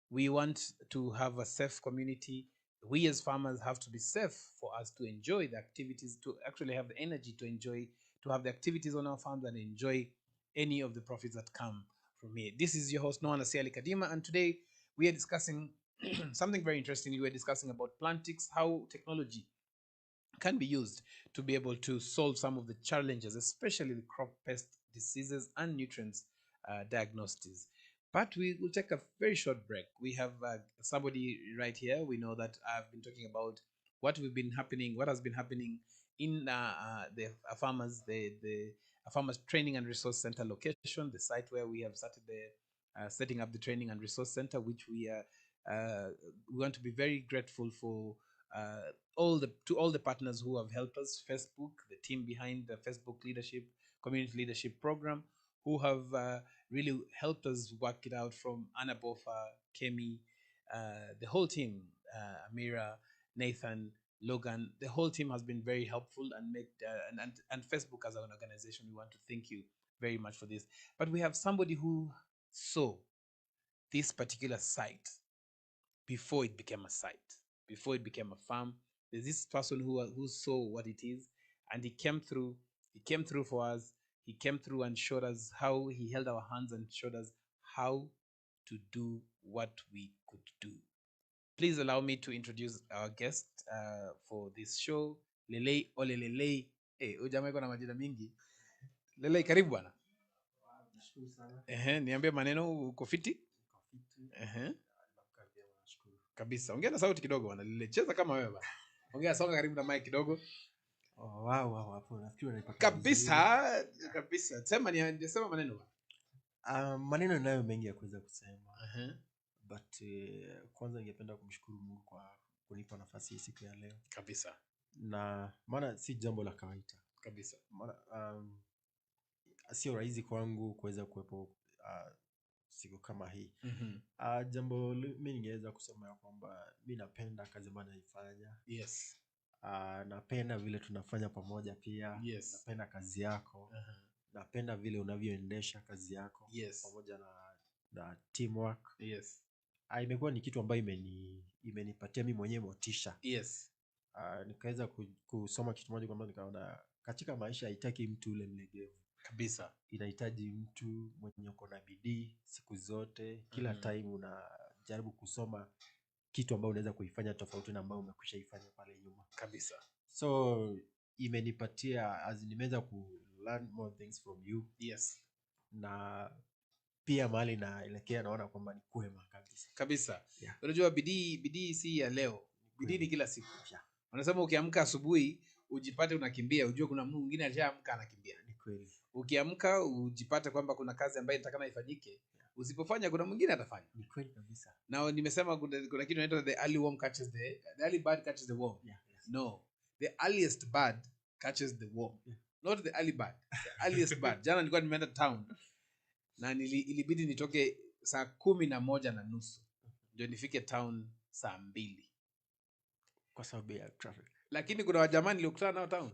[SPEAKER 2] We want to have a safe community. We as farmers have to be safe for us to enjoy the activities, to actually have the energy to enjoy, to have the activities on our farms and enjoy any of the profits that come from here. This is your host, Noah Nasiali Kadima, and today we are discussing something very interesting. We are discussing about plantics, how technology can be used to be able to solve some of the challenges, especially the crop pest diseases and nutrients diagnostics. But we will take a very short break. We have somebody right here. We know that I've been talking about what has been happening in the Afarmers, the Afarmers Training and Resource Center location, the site where we have started the setting up the Training and Resource Center, which we want to be very grateful for all the partners who have helped us. Facebook, the team behind the Facebook leadership, community leadership program, who have really helped us work it out, from Anna Bofa, Kemi, the whole team, Amira, Nathan, Logan. The whole team has been very helpful and Facebook as an organization, we want to thank you very much for this. But we have somebody who saw this particular site before it became a site, before it became a farm. There's this person who saw what it is, and he came through for us. He came through and showed us how, he held our hands and showed us how to do what we could do. Please allow me to introduce our guest for this show, Lelei Olelelei. Jamaa iko na majina mingi. Lelei, karibu bwana. Niambie maneno, uko fiti? Kabisa. Ongea na sauti kidogo bwana. Lelei, cheza kama wewe bwana. Ongea, songa karibu na mic kidogo.
[SPEAKER 6] Wow, hapo nafikiri unanipata.
[SPEAKER 2] Kabisa. Sema maneno bwana.
[SPEAKER 6] Maneno ninayo mengi ya kuweza kusema. But kwanza ningependa kumshukuru Mungu kwa kunipa nafasi hii siku ya leo.
[SPEAKER 2] Kabisa.
[SPEAKER 6] Na maana si jambo la kawaida.
[SPEAKER 2] Kabisa.
[SPEAKER 6] Maana sio rahisi kwangu kuweza kuwepo siku kama hii. Jambo mimi ningeweza kusema ya kwamba mimi napenda kazi ambayo naifanya.
[SPEAKER 2] Yes.
[SPEAKER 6] Napenda vile tunafanya pamoja pia.
[SPEAKER 2] Yes.
[SPEAKER 6] Napenda kazi yako. Napenda vile unavyoendesha kazi yako.
[SPEAKER 2] Yes.
[SPEAKER 6] Pamoja na teamwork.
[SPEAKER 2] Yes.
[SPEAKER 6] Imekuwa ni kitu ambayo imenipatia mimi mwenyewe motisha.
[SPEAKER 2] Yes.
[SPEAKER 6] Nikaweza kusoma kitu moja kwamba nikaona katika maisha haitaki mtu ule mlegevu.
[SPEAKER 2] Kabisa.
[SPEAKER 6] Inahitaji mtu mwenye uko na bidii siku zote. Kila time unajaribu kusoma kitu ambayo unaweza kuifanya tofauti na ambayo umekwishaifanya pale nyuma.
[SPEAKER 2] Kabisa.
[SPEAKER 6] So imenipatia nimeweza ku learn more things from you.
[SPEAKER 2] Yes.
[SPEAKER 6] Na pia mahali naelekea naona kwamba ni kwema kabisa.
[SPEAKER 2] Kabisa. Unajua bidii si ya leo. Bidii ni kila siku. Wanasema ukiamka asubuhi ujipate unakimbia, ujue kuna mtu mwingine alishaamka anakimbia.
[SPEAKER 6] Ni kweli.
[SPEAKER 2] Ukiamka ujipate kwamba kuna kazi ambayo inatakana ifanyike, usipofanya kuna mwingine atafanya.
[SPEAKER 6] Ni kweli kabisa.
[SPEAKER 2] Na nimesema kuna kitu inaitwa the early worm catches the early bird catches the worm.
[SPEAKER 6] Yes.
[SPEAKER 2] No, the earliest bird catches the worm. Not the early bird. The earliest bird. Jana nilikuwa nimeenda town na ilibidi nitoke saa 11:30 ndio nifike town saa 2
[SPEAKER 6] kwa sababu ya traffic.
[SPEAKER 2] Lakini kuna wajamani niliokutana nao town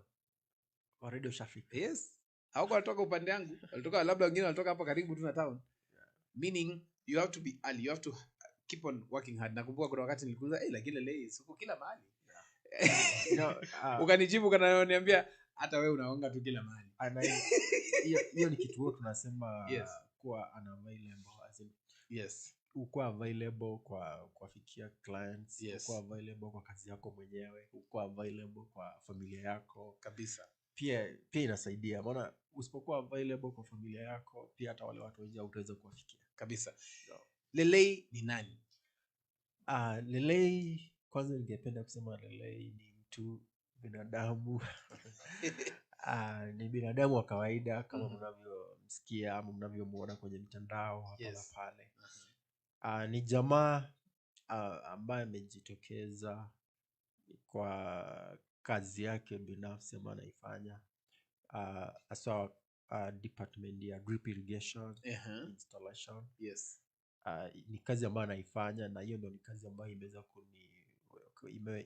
[SPEAKER 6] already ushafika.
[SPEAKER 2] Yes. Hawako walitoka upande wangu, walitoka labda wengine walitoka hapa karibu tu na town. Meaning you have to be early, you have to keep on working hard. Nakumbuka kuna wakati nilikuuliza lakini leo siko kila mahali. Ukanijibu kananiambia hata wewe unaonga tu kila mahali.
[SPEAKER 6] Hiyo ni kitu wote tunasema. Yes. Kuwa unavailable as in.
[SPEAKER 2] Yes.
[SPEAKER 6] Uko available kwa kufikia clients.
[SPEAKER 2] Yes.
[SPEAKER 6] Uko available kwa kazi yako mwenyewe. Uko available kwa familia yako.
[SPEAKER 2] Kabisa.
[SPEAKER 6] pia inasaidia, maana usipokuwa available kwa familia yako, pia hata wale watu wengi hutaweza kuwafikia
[SPEAKER 2] kabisa. Lelei ni nani?
[SPEAKER 6] Lelei, kwanza ningependa kusema Lelei ni mtu binadamu. Ni binadamu wa kawaida kama mnavyomsikia ama mnavyomuona kwenye mtandao hapa na pale. Ni jamaa ambaye amejitokeza kwa kazi yake binafsi ambayo anaifanya, hasa department ya drip irrigation installation. Ni kazi ambayo anaifanya, na hiyo ndio ni kazi ambayo imeweza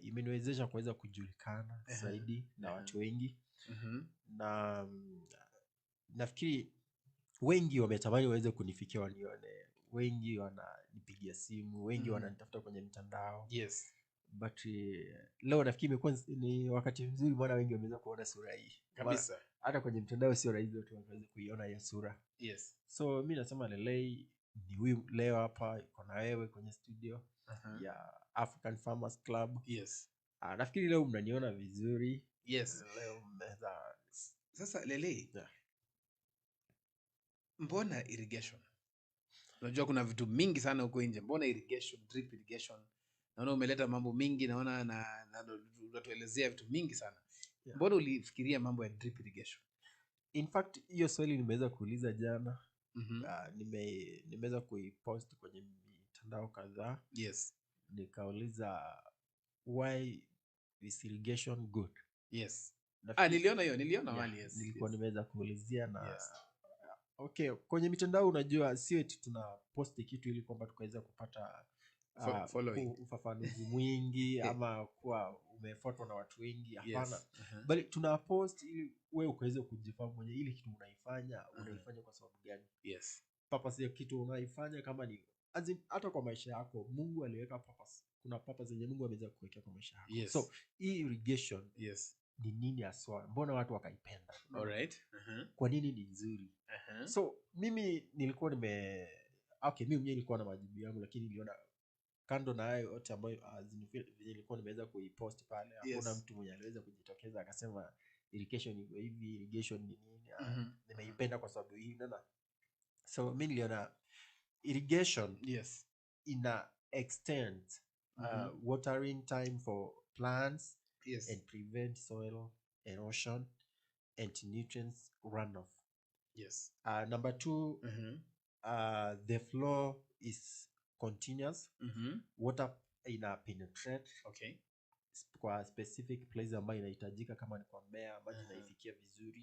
[SPEAKER 6] imeniwezesha kuweza kujulikana zaidi na watu wengi. Na nafikiri wengi wametamani waweze kunifikia wanione, wengi wananipigia simu, wengi wananitafuta kwenye mtandao. But leo nafikiri imekuwa ni wakati mzuri, maana wengi wameweza kuona sura hii
[SPEAKER 2] kabisa.
[SPEAKER 6] Hata kwenye mtandao sio rahisi watu waweze kuiona hiyo sura. So mimi nasema Lelei ni huyu leo hapa iko na wewe kwenye studio ya African Farmers Club. Nafikiri leo mnaniona vizuri. Leo mmeza.
[SPEAKER 2] Sasa Lelei, mbona irrigation? Unajua kuna vitu mingi sana huko nje. Mbona irrigation, drip irrigation? Naona umeleta mambo mingi, naona na unatuelezea vitu mingi sana. Mbona ulifikiria mambo ya drip irrigation?
[SPEAKER 6] In fact, hiyo swali nimeweza kuuliza jana. Nimeweza kuipost kwenye mitandao kadhaa. Nikauliza why is irrigation good?
[SPEAKER 2] Niliona wali.
[SPEAKER 6] Nilikuwa nimeweza kuulizia na okay, kwenye mitandao unajua sio eti tunaposti kitu ili kwamba tukaweza kupata ufafanuzi mwingi ama kuwa umefuatwa na watu wengi. Hapana. Bali tunapost ili wewe ukaweze kujifahamu mwenye ile kitu unaifanya kwa sababu gani. Purpose ya kitu unaifanya, kama ni hata kwa maisha yako Mungu aliweka purpose. Kuna purpose yenye Mungu ameweza kuweka kwa maisha yako. So hii irrigation ni nini aswa? Mbona watu wakaipenda? Kwa nini ni nzuri? So mimi nilikuwa mimi mwenyewe nilikuwa na majibu yangu, lakini niliona kando na hayo yote ambayo nilikuwa nimeweza kuipost pale, hakuna mtu mwenye aliweza kujitokeza akasema irrigation ni hivi, irrigation ni nini, nimeipenda kwa sababu hii. So mimi niliona irrigation ina extend watering time for plants and prevent soil erosion and nutrients runoff. Number 2, the flow is continuous. Water ina penetrate kwa specific place ambayo inahitajika, kama ni kwa mmea maji inaifikia vizuri.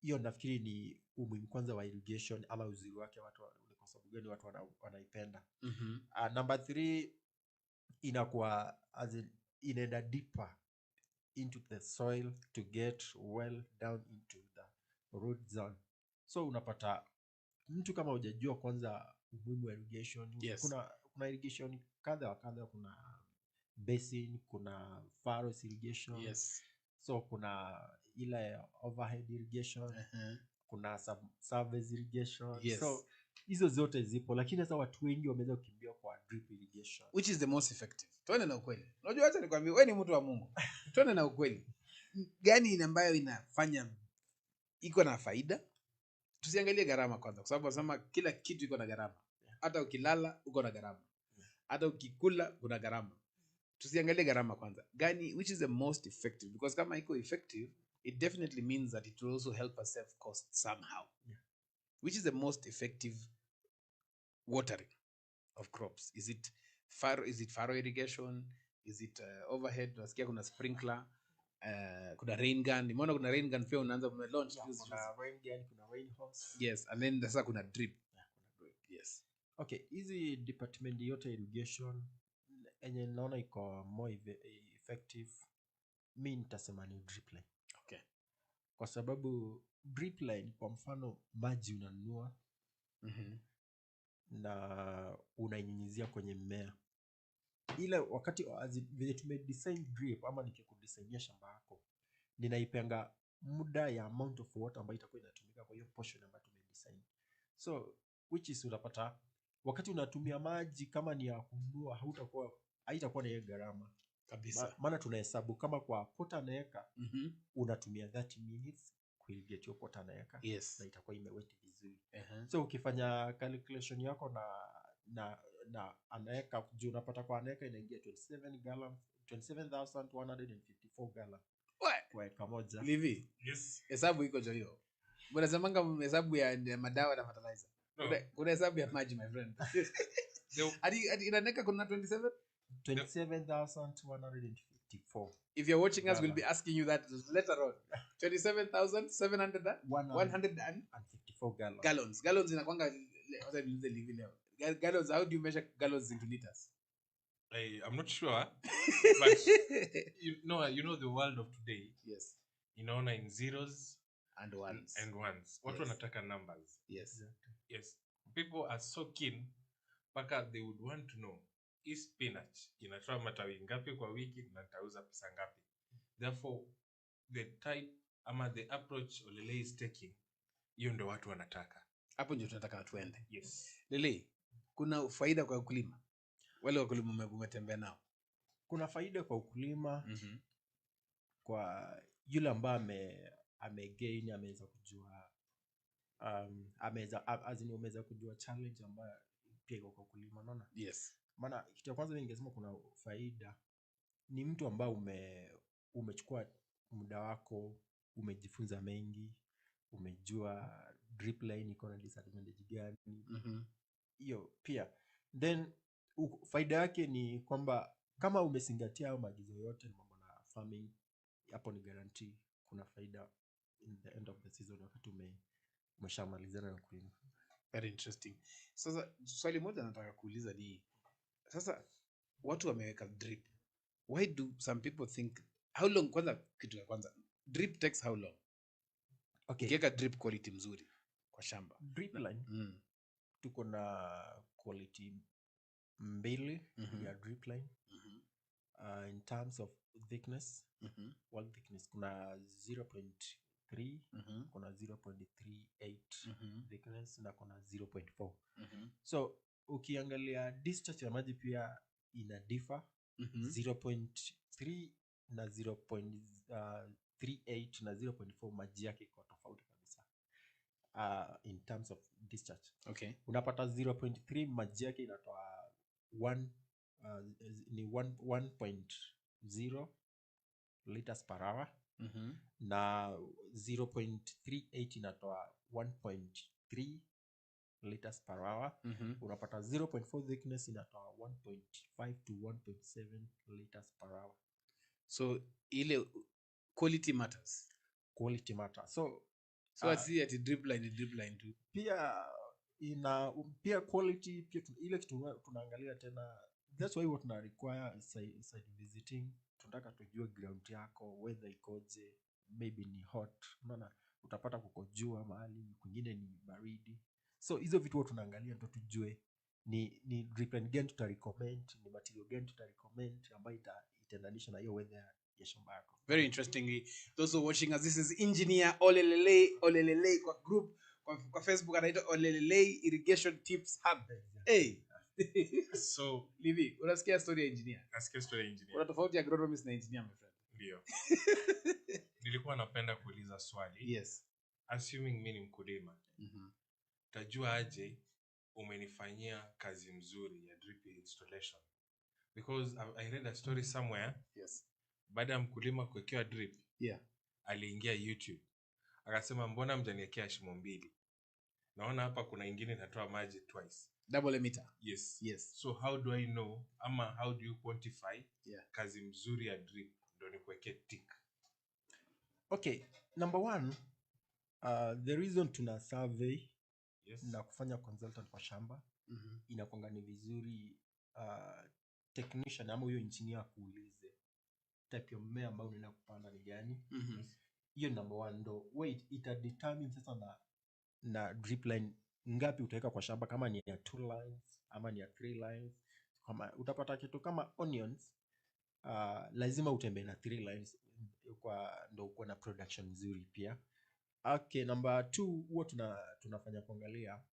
[SPEAKER 6] Hiyo nafikiri ni umuhimu kwanza wa irrigation ama uzuri wake kwa sababu gani watu wanaipenda. Number 3, inakuwa inaenda deeper into the soil to get well down into the root zone. So unapata mtu kama hujajua kwanza umuhimu wa irrigation, kuna irrigation kadha wa kadha. Kuna basin, kuna furrow irrigation, so kuna ile overhead irrigation, kuna surface irrigation. So hizo zote zipo, lakini sasa watu wengi wameweza kukimbia kwa drip irrigation.
[SPEAKER 2] Which is the most effective? Tuone na ukweli. Unajua acha nikwambie, wewe ni mtu wa Mungu. Tuone na ukweli. Gani ambayo inafanya iko na faida? Tusiangalie gharama kwanza, kwa sababu nasema kila kitu iko na gharama. Hata ukilala uko na gharama. Hata ukikula kuna gharama. Tusiangalie gharama kwanza. Gani which is the most effective? Because kama iko effective, it definitely means that it will also help us save cost somehow. Which is the most effective watering of crops? Is it furrow irrigation? Is it overhead? Nasikia kuna sprinkler, kuna rain gun. Nimeona kuna rain gun pia unaanza launch.
[SPEAKER 6] Kuna rain gun, kuna rain hose.
[SPEAKER 2] Yes, and then sasa kuna drip. Yes.
[SPEAKER 6] Okay, hizi department yote irrigation enye naona iko more effective, mimi nitasema ni drip line. Kwa sababu drip line, kwa mfano maji unanunua na unainyunyizia kwenye mmea. Ile wakati vile tumedesign drip ama nikikudesignia shamba yako, ninaipanga muda ya amount of water ambayo itakuwa inatumika kwa hiyo portion ambayo tumedesign. So which is unapata wakati unatumia maji kama ni ya kununua, haitakuwa na hiyo gharama.
[SPEAKER 2] kabisa.
[SPEAKER 6] Maana tunahesabu kama kwa quarter an acre unatumia 30 minutes kuirrigate your quarter an acre.
[SPEAKER 2] Yes.
[SPEAKER 6] Na itakuwa imewet vizuri. So ukifanya calculation yako na an acre, juu unapata kwa an acre inaingia 27,154 gallons kwa acre moja.
[SPEAKER 2] Livi.
[SPEAKER 1] Yes.
[SPEAKER 2] Hesabu iko hiyo. Mbona semanga hesabu ya madawa na fertilizer? Kuna hesabu ya maji, my friend. Hadi inaneka kuna
[SPEAKER 6] 27,254.
[SPEAKER 2] If you're watching us, we'll be asking you that later on. 27,754
[SPEAKER 6] gallons.
[SPEAKER 2] Gallons inakwanga what I live leo. Gallons, how do you measure gallons into liters?
[SPEAKER 1] I'm not sure. But you know the world of today.
[SPEAKER 2] Yes.
[SPEAKER 1] Inaona in zeros
[SPEAKER 2] and ones.
[SPEAKER 1] Watu wanataka numbers.
[SPEAKER 2] Yes.
[SPEAKER 1] Yes. People are so keen mpaka they would want to know is spinach inatoa matawi ngapi kwa wiki na nitauza pesa ngapi. Therefore the type ama the approach Olele is taking, hiyo ndio watu wanataka.
[SPEAKER 2] Hapo ndio tunataka watu waende.
[SPEAKER 1] Yes.
[SPEAKER 2] Lele, kuna faida kwa ukulima? Wale wakulima umetembea nao.
[SPEAKER 6] Kuna faida kwa ukulima kwa yule ambaye amegain, ameweza kujua ameweza kujua challenge ambayo pia iko kwa ukulima, unaona?
[SPEAKER 2] Yes.
[SPEAKER 6] Maana kitu ya kwanza mimi ningesema kuna faida ni mtu ambaye umechukua muda wako, umejifunza mengi, umejua drip line iko na disadvantage gani. Hiyo pia. Then faida yake ni kwamba kama umezingatia hayo maagizo yote mambo na farming, hapo ni guarantee kuna faida in the end of the season wakati umeshamalizana na kulima.
[SPEAKER 2] Very interesting. Sasa swali moja nataka kuuliza ni sasa watu wameweka drip. Why do some people think how long kitu ya kwanza drip takes how long?
[SPEAKER 6] Okay.
[SPEAKER 2] Ukiweka drip quality mzuri kwa shamba.
[SPEAKER 6] Drip line. Tuko na quality mbili ya drip line. In terms of thickness, wall thickness kuna 0.3, kuna 0.38 thickness na kuna 0.4. So ukiangalia discharge ya maji pia ina differ. 0.3 na 0.38 na 0.4 maji yake iko tofauti kabisa. In terms of discharge.
[SPEAKER 2] Okay.
[SPEAKER 6] Unapata 0.3 maji yake inatoa 1.0 liters per hour. Na 0.38 inatoa 1.3 liters per hour. Unapata 0.4 thickness inatoa 1.5 to 1.7 liters per hour.
[SPEAKER 2] So ile quality matters.
[SPEAKER 6] Quality matters. So
[SPEAKER 2] asi at drip line tu.
[SPEAKER 6] Pia quality pia ile kitu tunaangalia tena. That's why what na require site visiting. Tunataka tujue ground yako, weather ikoje, maybe ni hot, unaona, utapata kuko jua mahali kwingine ni baridi. So hizo vitu tunaangalia ndio tujue ni drip line gani tutarecommend, ni material gani tutarecommend ambayo itaendanisha na hiyo weather ya shamba yako.
[SPEAKER 2] Very interestingly, those who are watching us, this is engineer Olelele kwa group kwa Facebook anaitwa Olelele Irrigation Tips Hub. Hey.
[SPEAKER 1] So
[SPEAKER 2] Livi, unasikia story ya engineer?
[SPEAKER 1] Nasikia story ya engineer.
[SPEAKER 2] Kuna tofauti ya agronomist na engineer, my friend.
[SPEAKER 1] Ndio. Nilikuwa napenda kuuliza swali.
[SPEAKER 2] Yes.
[SPEAKER 1] Assuming mimi ni mkulima. Tajua aje umenifanyia kazi mzuri ya drip installation? Because I read a story somewhere.
[SPEAKER 2] Yes.
[SPEAKER 1] Baada ya mkulima kuwekewa drip, aliingia YouTube. Akasema mbona mjaniwekea shimo mbili? Naona hapa kuna ingine inatoa maji twice.
[SPEAKER 2] Double emitter.
[SPEAKER 1] Yes. So how do I know ama how do you quantify kazi mzuri ya drip ndio nikuweke tick?
[SPEAKER 6] Okay, number one, the reason tuna survey na kufanya consultant kwa shamba inakuanga ni vizuri technician ama huyo engineer kuulize type ya mmea ambao unaenda kupanda ni gani. Hiyo number one ndo wait ita determine sasa na drip line ngapi utaweka kwa shamba, kama ni ya 2 lines ama ni ya 3 lines. Kama utapata kitu kama onions, lazima utembee na 3 lines kwa ndo uko na production nzuri pia. Okay, number 2 huwa tunafanya kuangalia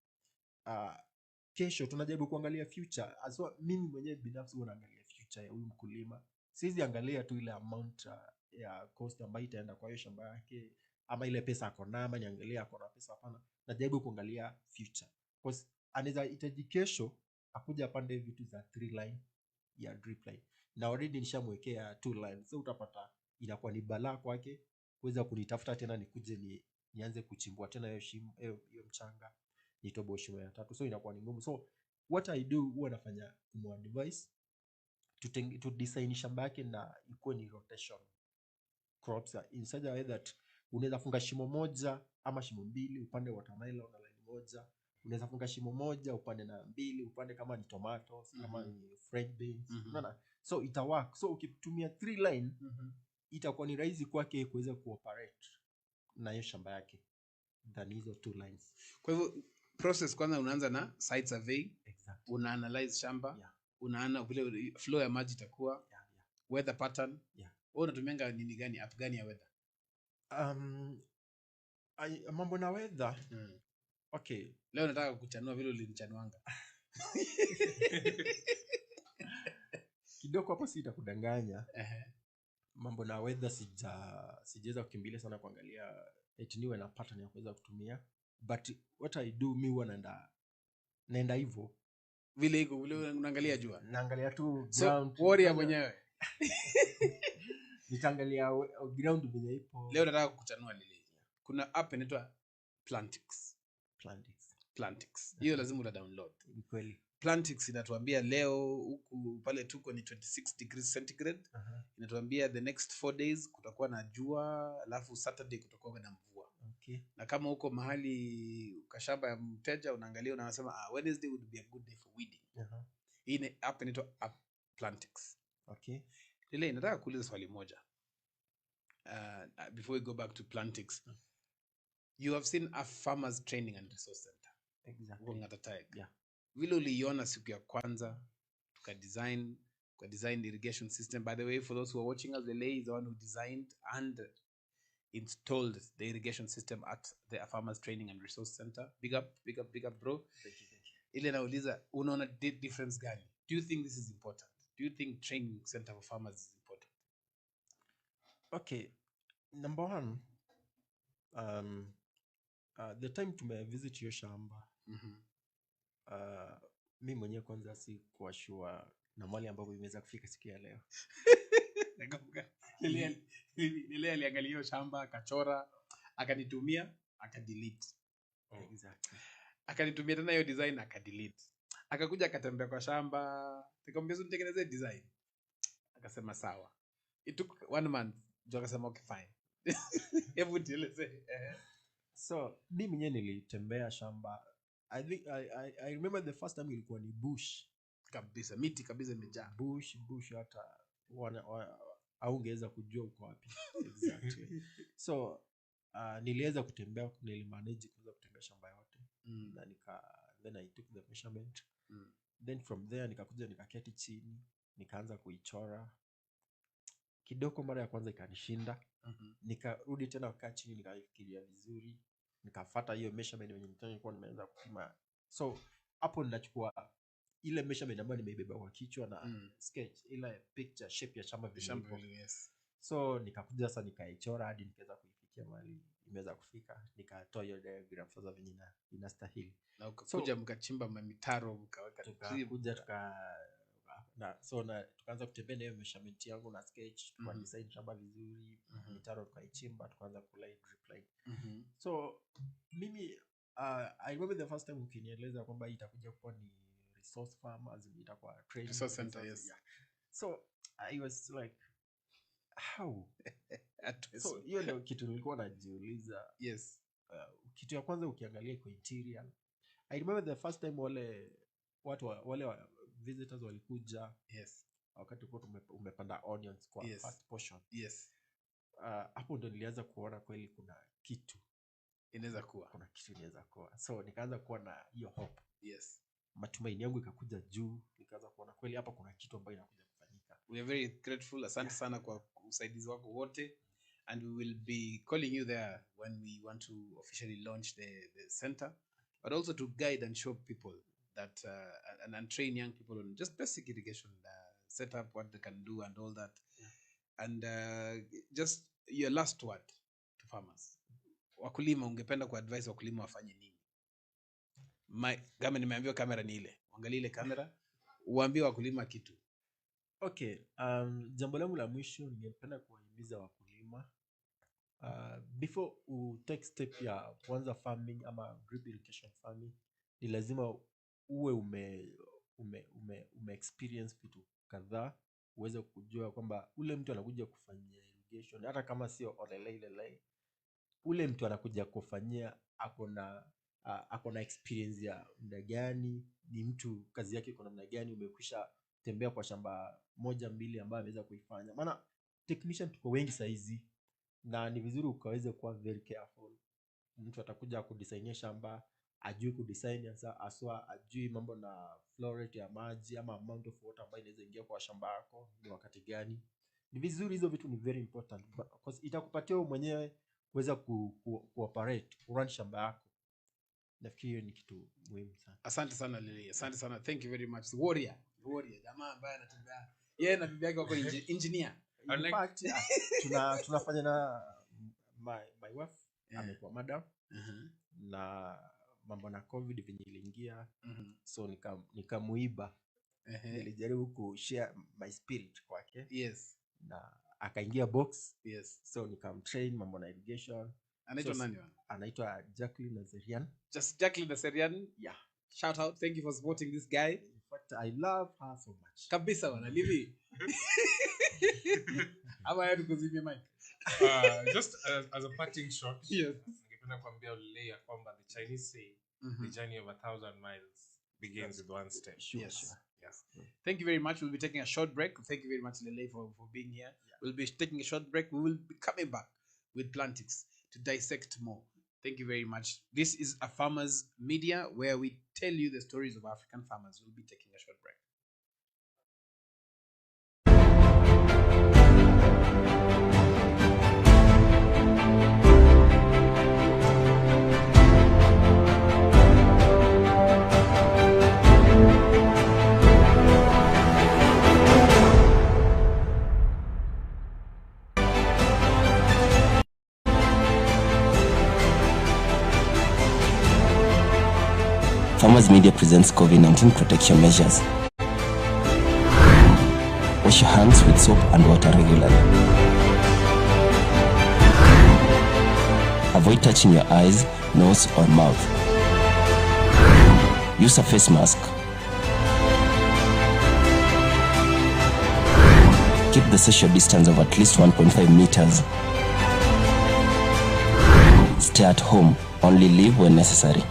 [SPEAKER 6] kesho tunajaribu kuangalia future. Mimi mwenyewe binafsi huwa naangalia future ya huyu mkulima. siwezi angalia tu ile amount ya cost ambayo itaenda kwa hiyo shamba yake, ama ile pesa ako nayo, ama niangalia ako na pesa. Hapana, najaribu kuangalia future, because anaweza hitaji kesho akuja apande vitu za 3 line ya drip line, na already nishamwekea 2 line. So utapata inakuwa ni balaa kwake kuweza kunitafuta tena nikuje nianze kuchimbua tena hiyo shimo, hiyo mchanga, nitoboe shimo ya 3. So inakuwa ni ngumu. So what I do, huwa nafanya advice to design shamba yake na ikuwe ni rotation crops, in such a way that unaweza funga shimo moja ama shimo mbili upande watermelon na line moja, unaweza funga shimo moja upande na mbili upande kama ni tomatoes, kama ni French beans, unaona. So ita work. So ukitumia 3 line itakuwa ni rahisi kwake kuweza kuoperate na hiyo shamba yake than hizo 2 lines.
[SPEAKER 2] Kwa hivyo process kwanza unaanza na site survey.
[SPEAKER 6] Exactly.
[SPEAKER 2] Una analyze shamba, unaana vile flow ya maji itakuwa, weather pattern. Wewe unatumianga nini gani, app gani ya weather?
[SPEAKER 6] Mambo na weather. Okay,
[SPEAKER 2] leo nataka kuchanua vile ulinichanuanga.
[SPEAKER 6] Kidogo hapo sitakudanganya. Mambo na weather sijaweza kukimbilia sana kuangalia eti niwe na pattern ya kuweza kutumia, but what I do, mi huwa naenda hivyo
[SPEAKER 2] vile iko vile unaangalia jua,
[SPEAKER 6] naangalia tu ground.
[SPEAKER 2] So warrior mwenyewe.
[SPEAKER 6] Nitaangalia ground vile ipo.
[SPEAKER 2] Leo nataka kukuchanua lile. Kuna app inaitwa Plantix. Hiyo lazima uta download.
[SPEAKER 6] Ni kweli.
[SPEAKER 2] Plantix inatuambia leo huku pale tuko ni 26 degrees centigrade. Inatuambia the next 4 days kutakuwa na jua, alafu Saturday kutakuwa na mvua.
[SPEAKER 6] Okay.
[SPEAKER 2] Na kama huko mahali ukashamba ya mteja unaangalia unasema Wednesday would be a good day for weeding. Hii ni app inaitwa Plantix.
[SPEAKER 6] Okay.
[SPEAKER 2] Lile nataka kuuliza swali moja. Before we go back to Plantix. You have seen Afarmers Training and Resource Center.
[SPEAKER 6] Exactly.
[SPEAKER 2] Vile uliiona siku ya kwanza design irrigation system. By the way, for those who are watching us, Lele is the one who designed and installed the irrigation system at the Afarmers Training and Resource Center. Big up bro.
[SPEAKER 6] Thank you.
[SPEAKER 2] Ile nauliza, unaona difference gani? Do you think this is important? Do you think training center for farmers is important?
[SPEAKER 6] Okay, number one, the time tumevisit your shamba, mi mwenyewe kwanza si kwa sure na mali ambapo imeweza kufika siku ya leo.
[SPEAKER 2] Lile aliangalia hiyo shamba, akachora, akanitumia, akadelete.
[SPEAKER 6] Exactly.
[SPEAKER 2] Akanitumia tena hiyo design, akadelete. Akakuja akatembea kwa shamba, nikamwambia nitengenezee design. Akasema sawa. It took 1 month, ndio akasema okay fine. Hebu tueleze.
[SPEAKER 6] So, mimi mwenyewe nilitembea shamba. I think I remember the first time ilikuwa ni bush
[SPEAKER 2] kabisa, miti kabisa imejaa.
[SPEAKER 6] Bush hata haungeweza kujua uko wapi. Exactly. So, niliweza kutembea, nilimanage kuweza kutembea shamba yote. Na then I took the measurement. Then from there nikakuja nikaketi chini, nikaanza kuichora. Kidogo mara ya kwanza ikanishinda. Nikarudi tena kukaa chini nikaifikiria vizuri. Nikafuata hiyo measurement yenye nilikuwa nimeanza kupima. So hapo ninachukua ile measurement ambayo nimeibeba kwa kichwa na sketch ile picture shape ya shamba vile.
[SPEAKER 2] Yes.
[SPEAKER 6] So nikakuja sasa nikaichora hadi nikaweza kuifikia mahali imeweza kufika. Nikatoa hiyo diagram sasa venye inastahili.
[SPEAKER 2] Na ukakuja mkachimba mitaro mkaweka
[SPEAKER 6] tukakuja tukaanza kutembea na hiyo measurement yangu na sketch, kwa design shamba vizuri, mitaro tukaichimba, tukaanza kulay drip line. So mimi I remember the first time ukinieleza kwamba itakuja kuwa ni resource farmers, itakuwa training
[SPEAKER 2] resource center. Yes.
[SPEAKER 6] Yeah. So I was like how so hiyo ndio kitu nilikuwa najiuliza.
[SPEAKER 2] Yes.
[SPEAKER 6] Kitu ya kwanza ukiangalia kwa interior, I remember the first time wale visitors walikuja.
[SPEAKER 2] Yes.
[SPEAKER 6] Wakati kwa umepanda onions kwa first portion.
[SPEAKER 2] Yes.
[SPEAKER 6] Hapo ndo nilianza kuona kweli kuna kitu
[SPEAKER 2] inaweza kuwa.
[SPEAKER 6] Kuna kitu inaweza kuwa. So nikaanza kuwa na hiyo hope.
[SPEAKER 2] Yes.
[SPEAKER 6] Matumaini yangu ikakuja juu, nikaanza kuona kweli hapa kuna kitu ambacho inakuja kufanyika.
[SPEAKER 2] We are very grateful. Asante sana kwa usaidizi wako wote, and we will be calling you there when we want to officially launch the center, but also to guide and show people that and train young people on just basic irrigation setup, what they can do and all that. And just your last word to farmers. Wakulima, ungependa kuadvise wakulima wafanye nini? Kama nimeambiwa kamera ni ile, angalia ile kamera, uambie wakulima kitu.
[SPEAKER 6] Okay, jambo langu la mwisho ningependa kuwahimiza wakulima before u take step ya kuanza farming ama drip irrigation farming, ni lazima uwe ume experience vitu kadhaa, uweze kujua kwamba ule mtu anakuja kufanyia irrigation, hata kama sio olelei, ule mtu anakuja kufanyia ako na experience ya muda gani, ni mtu kazi yake iko namna gani, umekwisha tembea kwa shamba 1-2 ambayo ameweza kuifanya. Maana technician tuko wengi saizi, na ni vizuri ukaweze kuwa very careful. Mtu atakuja kudesign shamba, ajui kudesign aswa, ajui mambo na flow rate ya maji ama amount of water ambayo inaweza ingia kwa shamba yako ni wakati gani. Ni vizuri, hizo vitu ni very important because itakupatia wewe mwenyewe kuweza kuoperate, run shamba yako. Nafikiri ni kitu muhimu sana.
[SPEAKER 2] Asante sana Lily, asante sana, thank you very much. Warrior jamaa ambaye anatembea yeye na bibi yake wako engineer.
[SPEAKER 6] In fact, tunafanya na my wife amekuwa madam na mambo na COVID venye iliingia, so nikamuiba. Nilijaribu kushare my spirit kwake.
[SPEAKER 2] Yes.
[SPEAKER 6] Na akaingia box.
[SPEAKER 2] Yes.
[SPEAKER 6] So nikamtrain mambo na irrigation.
[SPEAKER 2] Anaitwa nani?
[SPEAKER 6] Anaitwa Jacqueline Nazarian.
[SPEAKER 2] Just Jacqueline Nazarian.
[SPEAKER 6] Yeah.
[SPEAKER 2] Shout out. Thank you for supporting this guy.
[SPEAKER 6] In fact, I love her so much.
[SPEAKER 2] Kabisa wana Livi. Ama yeye tukuzimie mic.
[SPEAKER 1] Just as a parting shot.
[SPEAKER 2] Yes.
[SPEAKER 1] Ningependa kuambia Lele ya kwamba the Chinese say the journey of 1,000 miles begins with one step.
[SPEAKER 2] Yes. Yes. Thank you very much. We'll be taking a short break. Thank you very much, Lele, for being here. Yeah. We'll be taking a short break. We will be coming back with Plantix to dissect more. Thank you very much. This is Afarmers Media, where we tell you the stories of African farmers. We'll be taking a short break.
[SPEAKER 7] Afarmers Media presents COVID-19 protection measures. Wash your hands with soap and water regularly. Avoid touching your eyes, nose or mouth. Use a face mask. Keep the social distance of at least 1.5 meters. Stay at home. Only leave when necessary.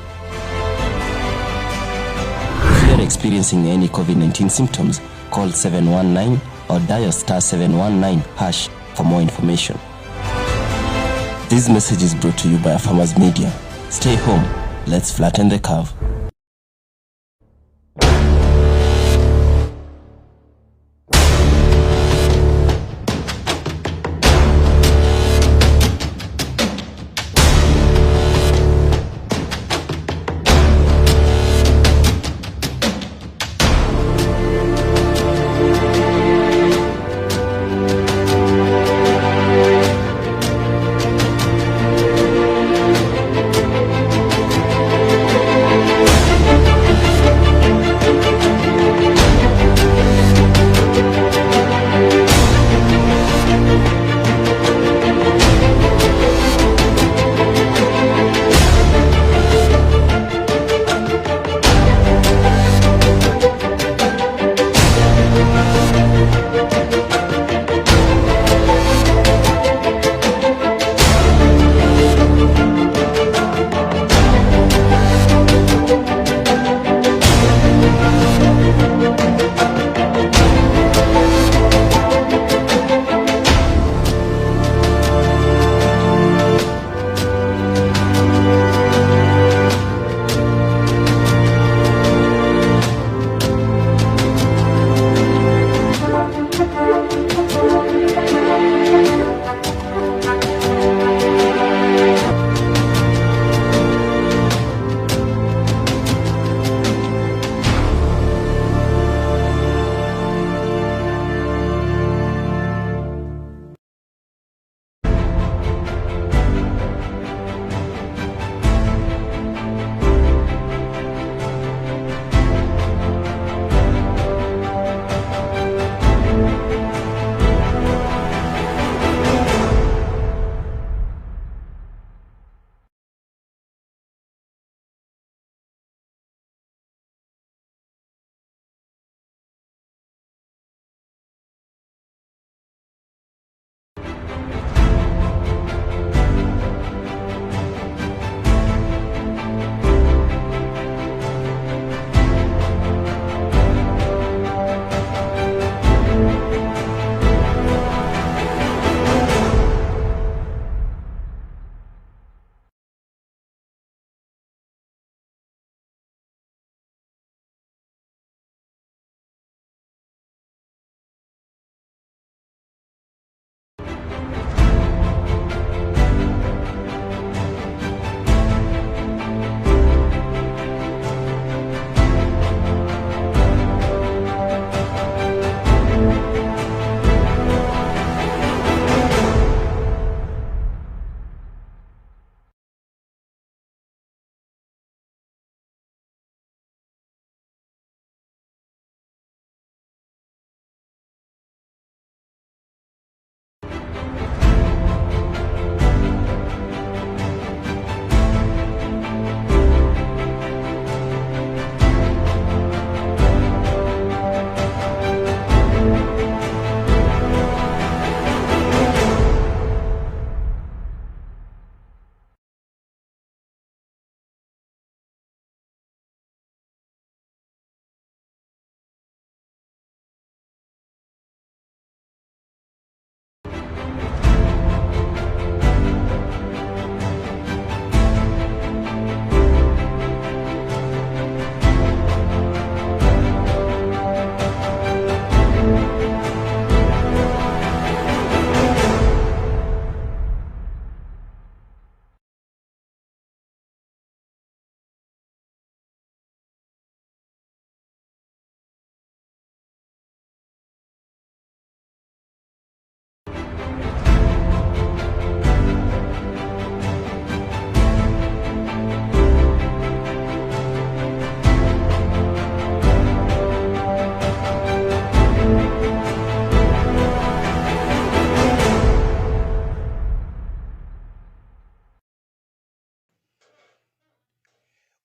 [SPEAKER 7] If you are experiencing any COVID-19 symptoms, call 719 or dial *719# for more information. This message is brought to you by Afarmers Media. Stay home. Let's flatten the curve.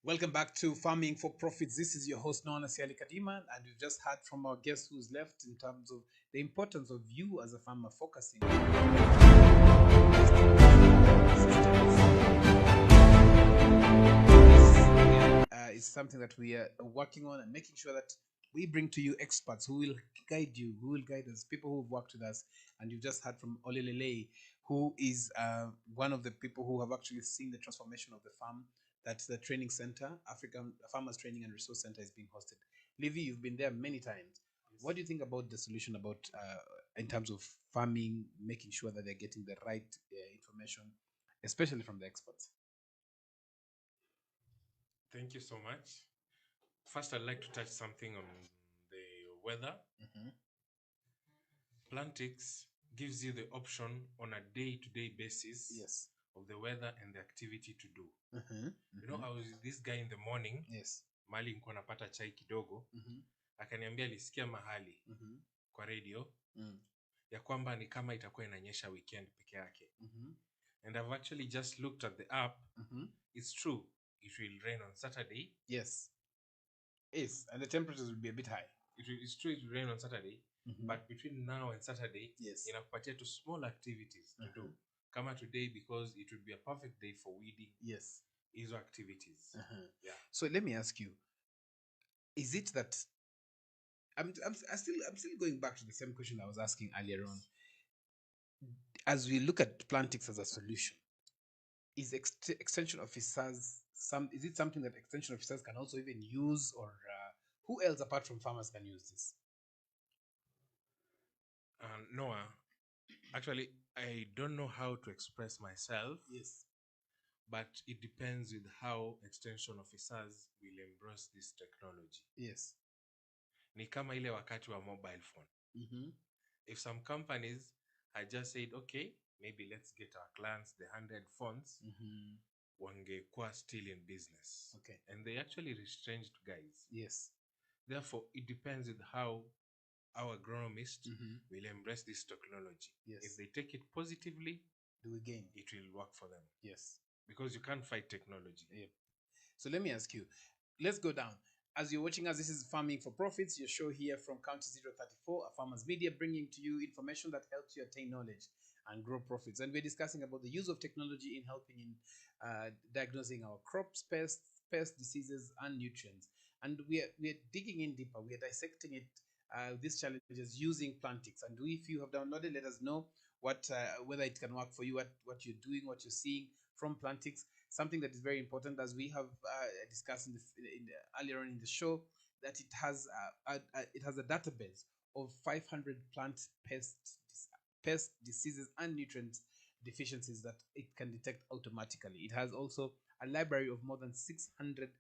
[SPEAKER 2] Welcome back to Farming for Profits. This is your host, Nona Siali Kadima, and we've just heard from our guest who's left in terms of the importance of you as a farmer focusing is something that we are working on and making sure that we bring to you experts who will guide you, who will guide us, people who've worked with us. And you've just heard from Olelele, who is one of the people who have actually seen the transformation of the farm. That's the training center, African Farmers Training and Resource Center, is being hosted. Livy, you've been there many times. Yes. What do you think about the solution about in terms of farming, making sure that they're getting the right information, especially from the experts?
[SPEAKER 1] Thank you so much. First, I'd like to touch something on the weather. Plantix gives you the option on a day-to-day basis, yes, of the weather and the activity to do. You know, I was with this guy in the morning. Yes. Mali nilikuwa napata chai kidogo. Akaniambia alisikia mahali kwa radio ya kwamba ni kama itakuwa inanyesha weekend peke yake. And I've actually just looked at the app. It's true. It will rain on Saturday.
[SPEAKER 2] Yes. Yes, and the temperatures will be a bit high.
[SPEAKER 1] It's true it will rain on Saturday, but between now and Saturday, yes, inakupatia to small activities to do. Kama today, because it will be a perfect day for weeding. Yes. Hizo activities. Yeah.
[SPEAKER 2] So let me ask you, is it that I'm still going back to the same question I was asking earlier on. As we look at Plantix as a solution, is extension officers is it something that extension officers can also even use, or who else apart from farmers can use this?
[SPEAKER 1] Noah, actually, I don't know how to express myself. Yes. But it depends with how extension officers will embrace this technology. Yes. Ni kama ile wakati wa mobile phone. If some companies had just said, okay, maybe let's get our clients the 100 phones, wangekuwa still in business. Okay. And they actually retrenched guys. Yes. Therefore, it depends with how our agronomists will embrace this technology. Yes. If they take it positively,
[SPEAKER 2] do we gain?
[SPEAKER 1] It will work for them.
[SPEAKER 2] Yes.
[SPEAKER 1] Because you can't fight technology.
[SPEAKER 2] Yeah. So let me ask you, let's go down. As you're watching us, this is Farming for Profits, your show here from County 034, Afarmers Media, bringing to you information that helps you attain knowledge and grow profits. And we're discussing about the use of technology in helping in diagnosing our crops, pests, diseases, and nutrients. And we're digging in deeper. We're dissecting it, these challenges using Plantix. And if you have downloaded, let us know whether it can work for you, what you're doing, what you're seeing from Plantix. Something that is very important, as we have discussed earlier on in the show, that it has a database of 500 plant pest diseases and nutrient deficiencies that it can detect automatically. It has also a library of more than 600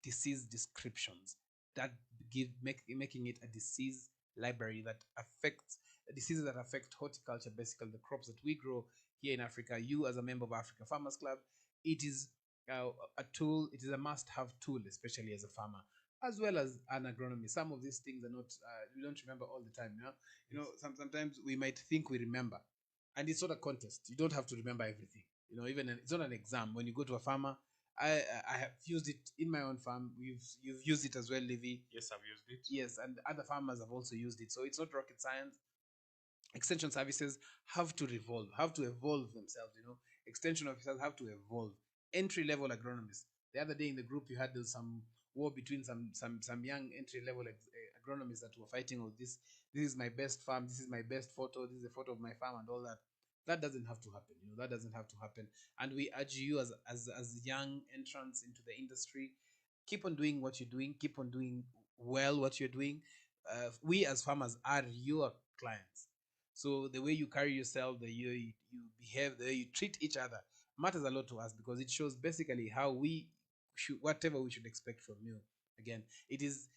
[SPEAKER 2] disease descriptions that making it a disease library that affects diseases that affect horticulture, basically the crops that we grow here in Africa. You, as a member of Africa Farmers Club, it is a tool. It is a must-have tool, especially as a farmer, as well as an agronomy. Some of these things are not, we don't remember all the time. You know, sometimes we might think we remember, and it's not a contest. You don't have to remember everything. You know, it's not an exam. When you go to a farmer, I have used it in my own farm. You've used it as well, Livy.
[SPEAKER 1] Yes, I've used it.
[SPEAKER 2] Yes, and other farmers have also used it. So it's not rocket science. Extension services have to evolve themselves. You know, extension officers have to evolve. Entry-level agronomists. The other day in the group, you had some war between some young entry-level agronomists that were fighting with this. This is my best farm. This is my best photo. This is a photo of my farm and all that. That doesn't have to happen. You know, that doesn't have to happen. And we urge you as young entrants into the industry, keep on doing what you're doing. Keep on doing well what you're doing. We as farmers are your clients. So the way you carry yourself, the way you behave, the way you treat each other matters a lot to us, because it shows basically how whatever we should expect from you. Again, it is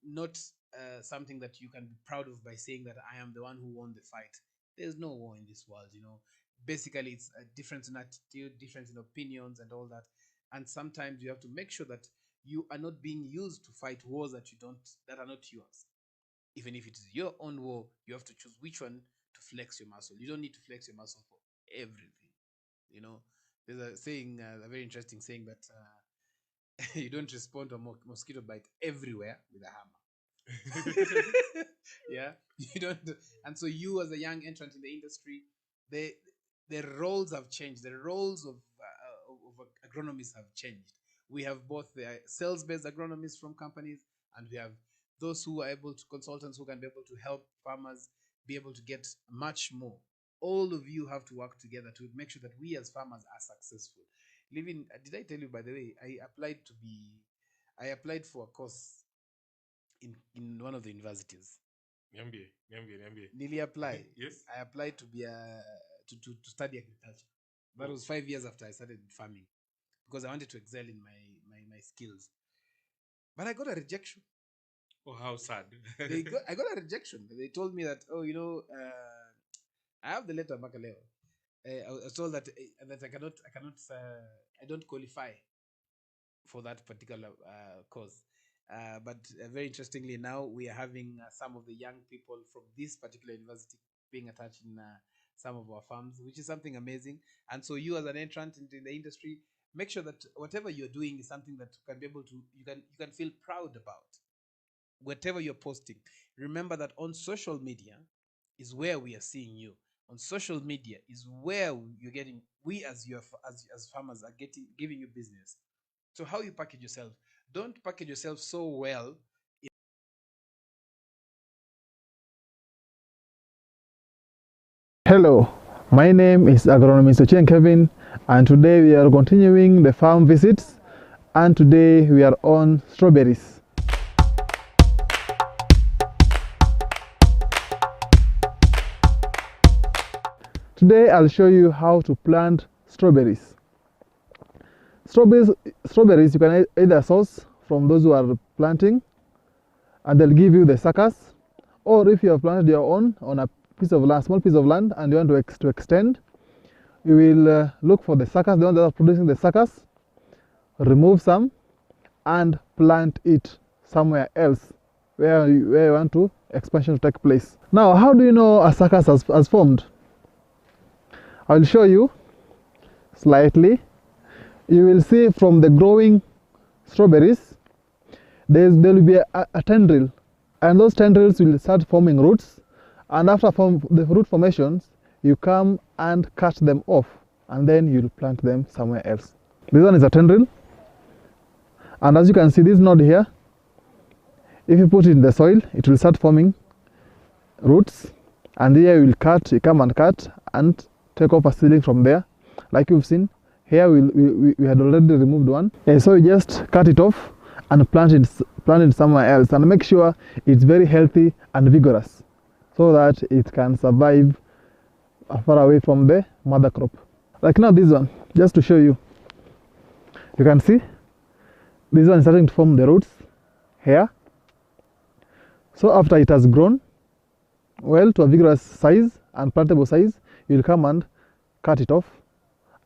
[SPEAKER 2] not something that you can be proud of by saying that I am the one who won the fight. There's no war in this world, you know. Basically, it's a difference in attitude, difference in opinions, and all that. And sometimes you have to make sure that you are not being used to fight wars that are not yours. Even if it is your own war, you have to choose which one to flex your muscle. You don't need to flex your muscle for everything. You know, there's a saying, a very interesting saying that you don't respond to a mosquito bite everywhere with a hammer. Yeah, you don't. And so you, as a young entrant in the industry, the roles have changed. The roles of agronomists have changed. We have both the sales-based agronomists from companies, and we have those who are able to, consultants who can be able to help farmers be able to get much more. All of you have to work together to make sure that we as farmers are successful. Did I tell you, by the way, I applied for a course in one of the universities.
[SPEAKER 1] Niambie.
[SPEAKER 2] Nili apply.
[SPEAKER 1] Yes.
[SPEAKER 2] I applied to be to study agriculture. That was 5 years after I started farming, because I wanted to excel in my skills. But I got a rejection.
[SPEAKER 1] Oh, how sad.
[SPEAKER 2] I got a rejection. They told me that, I have the letter Makaleo. I was told that I don't qualify for that particular course. But very interestingly, now we are having some of the young people from this particular university being attached in some of our farms, which is something amazing. And so you, as an entrant into the industry, make sure that whatever you're doing is something that can be able to, you can feel proud about. Whatever you're posting, remember that on social media is where we are seeing you. On social media is where you're getting, we as farmers are giving you business. So how you package yourself, don't package yourself so well.
[SPEAKER 8] Hello, my name is agronomist Ochieng Kevin, and today we are continuing the farm visits, and today we are on strawberries. Today I'll show you how to plant strawberries. Strawberries you can either source from those who are planting, and they'll give you the suckers, or if you have planted your own on a piece of land, small piece of land, and you want to extend, you will look for the suckers, the ones that are producing the suckers, remove some, and plant it somewhere else where you want to expansion to take place. Now, how do you know a sucker has formed? I'll show you slightly. You will see from the growing strawberries, there will be a tendril, and those tendrils will start forming roots, and after the root formations, you come and cut them off, and then you'll plant them somewhere else. This one is a tendril, and as you can see, this node here, if you put it in the soil, it will start forming roots, and here you come and cut and take off a seedling from there. Like you've seen here, we had already removed one, so you just cut it off and plant it somewhere else, and make sure it's very healthy and vigorous so that it can survive far away from the mother crop. Like now this one, just to show you, you can see this one is starting to form the roots here. So after it has grown well to a vigorous size and plantable size, you'll come and cut it off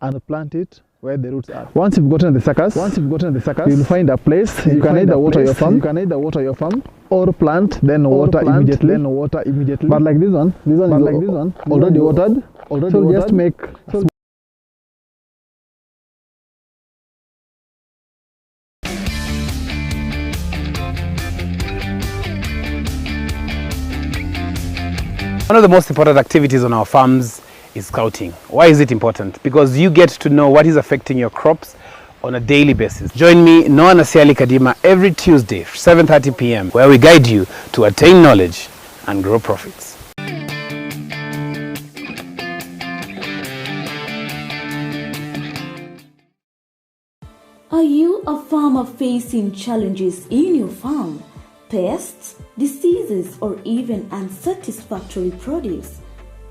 [SPEAKER 8] and plant it where the roots are. Once you've gotten the suckers, you'll find a place. You can either water your farm, or plant, then water immediately. But like this one is already watered. So just make
[SPEAKER 2] One of the most important activities on our farms is scouting. Why is it important? Because you get to know what is affecting your crops on a daily basis. Join me, Noah Nasiali Kadima, every Tuesday, 7:30 p.m., where we guide you to attain knowledge and grow profits.
[SPEAKER 4] Are you a farmer facing challenges in your farm? Pests, diseases, or even unsatisfactory produce?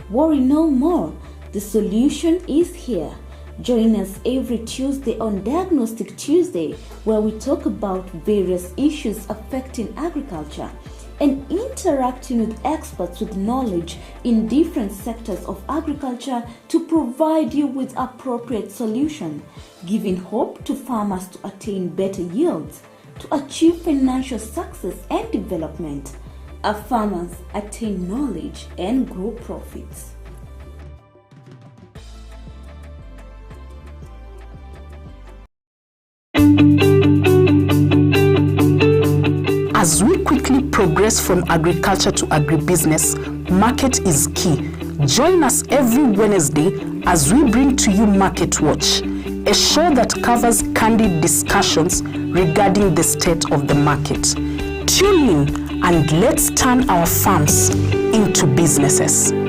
[SPEAKER 4] Worry no more. The solution is here. Join us every Tuesday on Diagnostic Tuesday, where we talk about various issues affecting agriculture and interacting with experts with knowledge in different sectors of agriculture to provide you with appropriate solutions, giving hope to farmers to attain better yields, to achieve financial success and development. Afarmers attain knowledge and grow profits.
[SPEAKER 9] As we quickly progress from agriculture to agribusiness, market is key. Join us every Wednesday as we bring to you Market Watch, a show that covers candid discussions regarding the state of the market. Tune in and let's turn our farms into businesses.